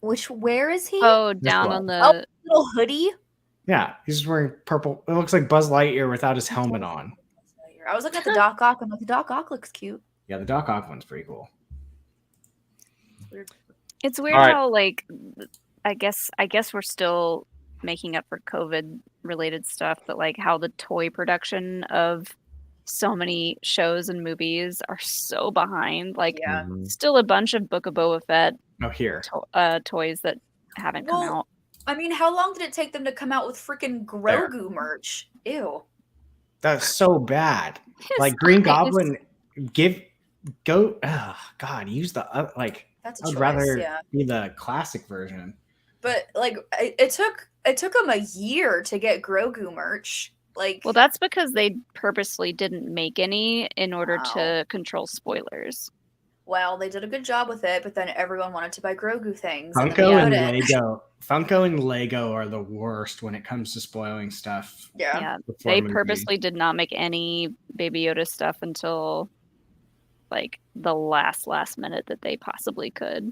Where is he? Oh, down one. on the. Oh. Little hoodie? Yeah, he's just wearing purple. It looks like Buzz Lightyear without his helmet on. I was looking at the Doc Ock. I'm like, the Doc Ock looks cute. Yeah, the Doc Ock one's pretty cool. It's weird All right. how like I guess we're still making up for COVID related stuff, but like how the toy production of so many shows and movies are so behind. Like Yeah. Mhm. still a bunch of Book of Boba Fett Oh, here. toys that haven't come Well, out. I mean, how long did it take them to come out with freaking Grogu merch? Ew. That's so bad. Like Green His eyes. Goblin, God, use the like. That's a I would choice. rather Yeah. be the classic version. But like, it took them a year to get Grogu merch. Like, Well, that's because they purposely didn't make any in order Wow. to control spoilers. well, they did a good job with it, but then everyone wanted to buy Grogu things. and then Funko they and couldn't. Funko and Lego are the worst when it comes to spoiling stuff. Yeah. Yeah, before they movies. purposely did not make any Baby Yoda stuff until like the last minute that they possibly could.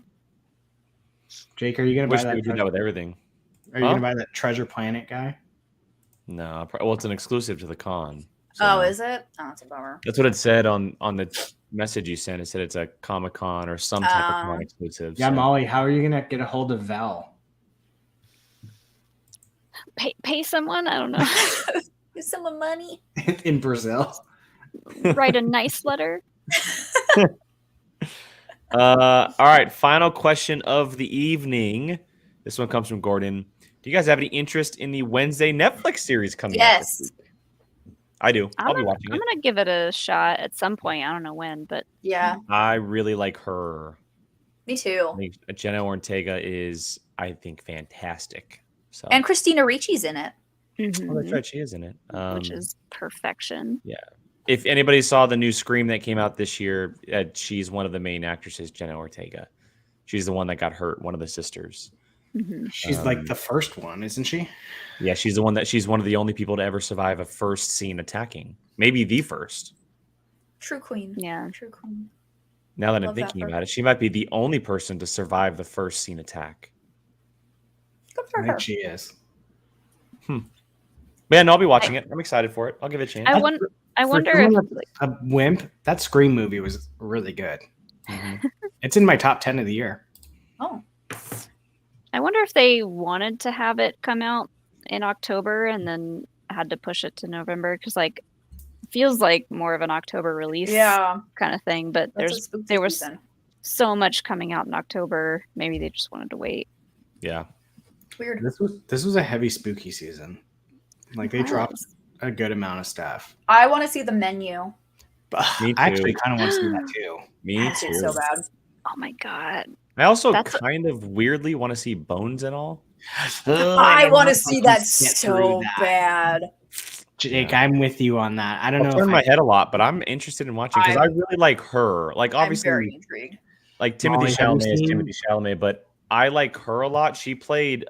Jake, are you gonna Wish buy they that? would do that with everything. Are you Huh? gonna buy that Treasure Planet guy? No, well, it's an exclusive to the con. Oh, so- is it? Oh, that's a bummer. That's what it said on the message you sent. It said it's a Comic-Con or some type of con exclusive. Yeah, so- Molly, how are you gonna get a hold of Val? Pay someone, I don't know. Give someone money. in Brazil? Write a nice letter. All right, final question of the evening. This one comes from Gordon. Do you guys have any interest in the Wednesday Netflix series coming out this Yes. week? I do. I'll be I'm watching it. gonna give it a shot at some point. I don't know when, but Yeah. I really like her. Me I too. think Jenna Ortega is, I think, fantastic. So, And Christina Ricci's in it. oh, that's right, she is in it. which is perfection. If anybody saw the new Scream that came out this year, she's one of the main actresses, Jenna Ortega. She's the one that got hurt, one of the sisters. Mhm. She's like the first one, isn't she? Yeah, she's one of the only people to ever survive a first scene attacking. Maybe the first. True queen. Yeah. True queen. Now that I'm Love that thinking for about it, she might be the only person to survive the first scene attack. Good for I her. think she is. But yeah, no, I'll be watching it. I'm excited for it. I'll give it a chance. I wonder For if someone like, a wimp. That Scream movie was really good. Mhm. It's in my top 10 of the year. Oh. I wonder if they wanted to have it come out in October and then had to push it to November because like it feels like more of an October release Yeah. kind of thing. But That's a spooky there was season. so much coming out in October. Maybe they just wanted to wait. Yeah. It's weird. This was a heavy spooky season. Like they It dropped was. a good amount of stuff. I want to see the menu. But Me I actually too. kind of want to see that too. Me That shit's too. so bad. Oh my god! I also That's- kind of weirdly want to see Bones and all. I want to see that so bad. Jake, Yeah. I'm with you on that. I don't I'll know. turn If my head a lot, but I'm interested in watching because I I'm- really like her. Like I'm obviously, very intrigued. like Timothy Molly, have you Chalamet is seen- Timothy Chalamet, but I like her a lot. She played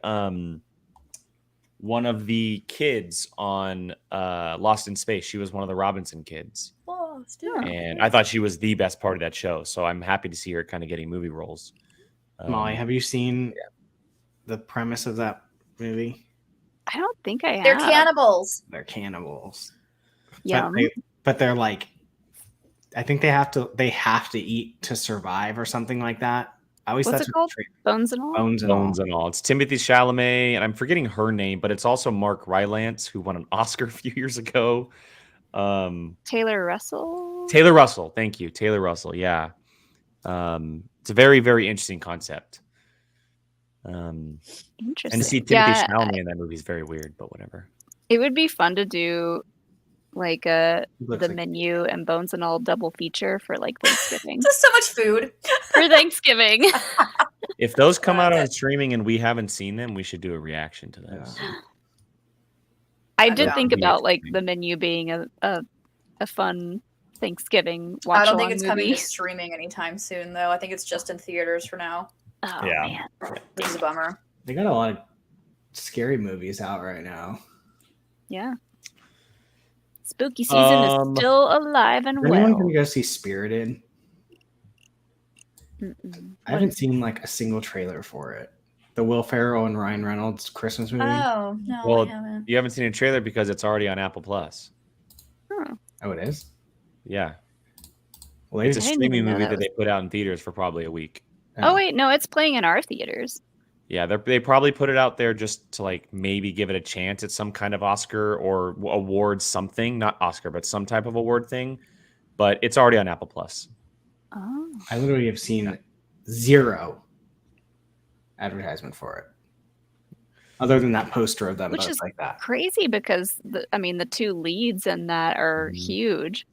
one of the kids on Lost in Space. She was one of the Robinson kids. Oh, And I thought she was the best part of that show. So I'm happy to see her kind of getting movie roles. Molly, have you seen the premise of that movie? I don't think I have. They're cannibals. They're cannibals. Yum. But they're like, I think they have to eat to survive or something like that. I always What's thought it called? Bones and all? Bones and all. Bones and all. It's Timothy Chalamet, and I'm forgetting her name, but it's also Mark Rylance, who won an Oscar a few years ago. Taylor Russell? Taylor Russell. Thank you. Taylor Russell. Yeah. It's a very, very interesting concept. Interesting. And to see Timothy Chalamet in that movie is very weird, but whatever. It would be fun to do like the like- Menu and Bones and all double feature for like Thanksgiving. Just so much food. For Thanksgiving. If those come out on streaming and we haven't seen them, we should do a reaction to those. I did Yeah. think about like the Menu being a fun Thanksgiving watch. I don't think it's coming to streaming anytime soon, though. I think it's just in theaters for now, Oh Yeah. man. which is a bummer. They got a lot of scary movies out right now. Yeah. Spooky season is still alive and Is anyone well. gonna go see Spirited? Mm-mm. I haven't seen like a single trailer for it. The Will Ferrell and Ryan Reynolds Christmas movie. Oh, no, Well, I haven't. You haven't seen a trailer because it's already on Apple Plus. Oh. Oh, it is. Yeah. Well, It's a I didn't streaming even know movie that that they put out in theaters for probably a week. Oh wait, no, it's playing in our theaters. Yeah, they probably put it out there just to like maybe give it a chance at some kind of Oscar or award something, not Oscar, but some type of award thing. But it's already on Apple Plus. Oh. I literally have seen zero advertisement for it, other than that poster of them. Which But is like that. crazy because the two leads in that are huge.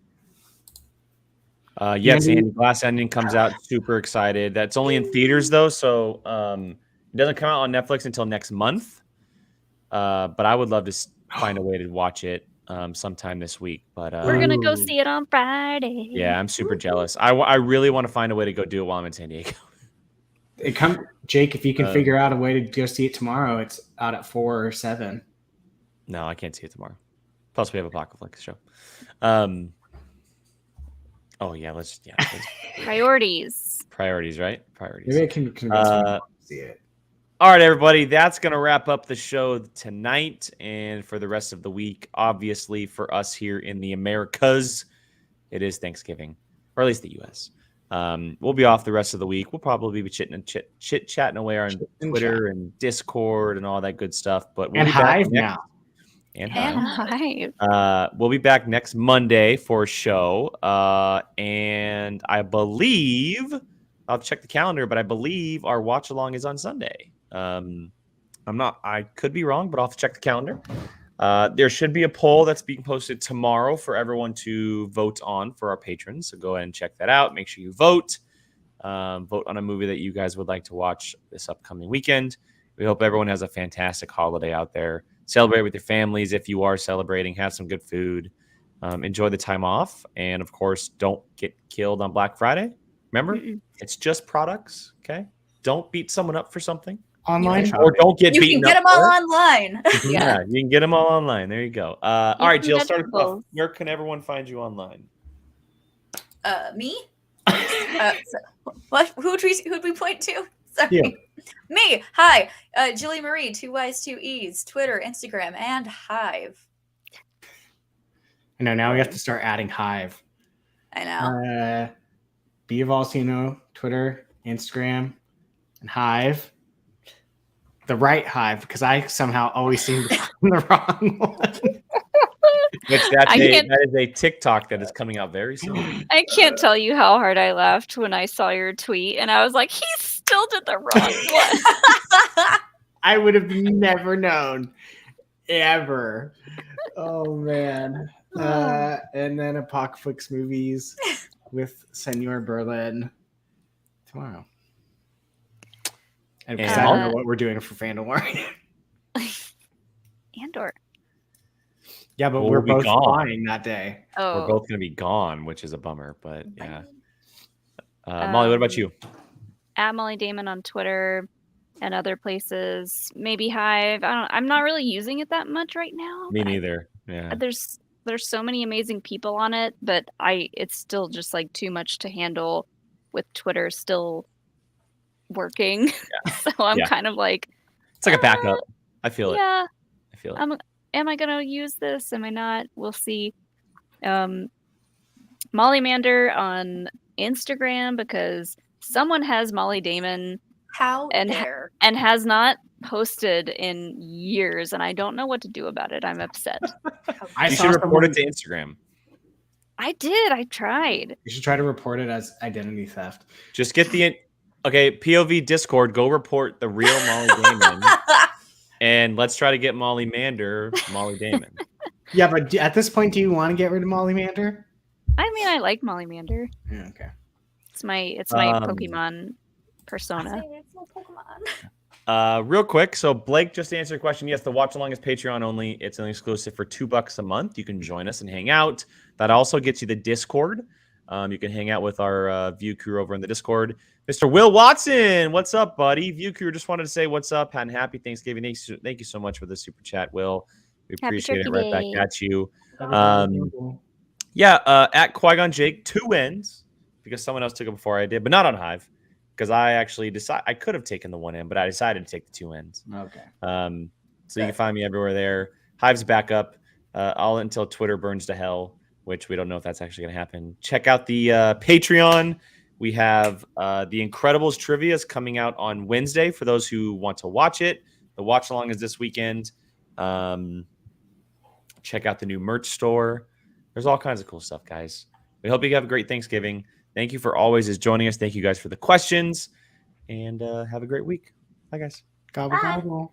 Yes, Andy- Andy Glass Onion comes out. Super excited. That's only in theaters though, so it doesn't come out on Netflix until next month. But I would love to find a way to watch it sometime this week. But We're gonna go Ooh. see it on Friday. yeah, I'm super jealous. I really want to find a way to go do it while I'm in San Diego. Jake, if you can figure out a way to go see it tomorrow, it's out at 4 or 7. No, I can't see it tomorrow. Plus, we have a Pocketflix show. Oh yeah, let's Priorities. priorities, right? Priorities. Maybe I can convince me to see it. All right, everybody, that's going to wrap up the show tonight and for the rest of the week. Obviously, for us here in the Americas, it is Thanksgiving, or at least the U.S. We'll be off the rest of the week. We'll probably be chit-chatting away on Twitter and Discord and all that good stuff. But we'll And be back Hive next- now. And And Hive. Hive. We'll be back next Monday for a show. And I believe, I'll check the calendar, but I believe our watch along is on Sunday. I could be wrong, but I'll have to check the calendar. There should be a poll that's being posted tomorrow for everyone to vote on for our patrons. So go ahead and check that out. Make sure you vote. Vote on a movie that you guys would like to watch this upcoming weekend. We hope everyone has a fantastic holiday out there. Celebrate with your families if you are celebrating. Have some good food. Enjoy the time off. And, of course, don't get killed on Black Friday. Remember, it's just products, okay? Don't beat someone up for something. Online Or don't get You beaten can get up them all for it. online. Yeah, you can get them all online. There you go. All right, can Jill, get start us off. both. Where can everyone find you online? Me? What? Who'd we point to? Sorry. Yeah. Me. Hi. Julie Marie, 2 Y's, 2 E's, Twitter, Instagram, and Hive. I know now we have to start adding Hive. I know. Be of Alcino, Twitter, Instagram, and Hive. The right Hive, because I somehow always seem to find the wrong one. That is a TikTok that is coming out very soon. I can't tell you how hard I laughed when I saw your tweet, and I was like, he still did the wrong one. I would have never known. Ever. Oh, man. And then Apocalypse movies with Senor Berlin tomorrow. And because I don't know what we're doing for Fandalorian. Andor. Yeah, but Well, we're we'll be both gone. flying that day. Oh, We're both going to be gone, which is a bummer, but yeah. Molly, what about you? At Molly Damon on Twitter. and other places. Maybe Hive. I'm not really using it that much right now. Me neither. Yeah. There's so many amazing people on it, but it's still just like too much to handle with Twitter still working. So I'm kind of like, it's like a backup. I feel it. Yeah. I feel it. Am I gonna use this? Am I not? We'll see. Molly Mander on Instagram, because someone has Molly Damon How and dare. and has not posted in years, and I don't know what to do about it. I'm upset. You should report it to Instagram. I did. I tried. You should try to report it as identity theft. Just get the POV Discord. Go report the real Molly Damon, and let's try to get Molly Mander, Molly Damon. Yeah, but at this point, do you want to get rid of Molly Mander? I mean, I like Molly Mander. Yeah, okay. It's my Pokemon persona. It's no Pokemon. Real quick, so Blake just answered a question. Yes, the watch along is Patreon only. It's only exclusive for $2 a month. You can join us and hang out. That also gets you the Discord. You can hang out with our View crew over in the Discord. Mr. Will Watson, what's up, buddy? View crew just wanted to say what's up and happy Thanksgiving. Thank you so much for the super chat, Will. We appreciate it. Right back at you. At Qui-Gon Jake, 2 wins because someone else took it before I did, but not on Hive. Because I actually I could have taken the 1 in, but I decided to take the 2 ends. Okay. So you can find me everywhere there. Hive's back up all until Twitter burns to hell, which we don't know if that's actually going to happen. Check out the Patreon. We have the Incredibles trivia is coming out on Wednesday for those who want to watch it. The watch along is this weekend. Check out the new merch store. There's all kinds of cool stuff, guys. We hope you have a great Thanksgiving. Thank you for always joining us. Thank you guys for the questions, and have a great week. Bye, guys. Gobble, gobble.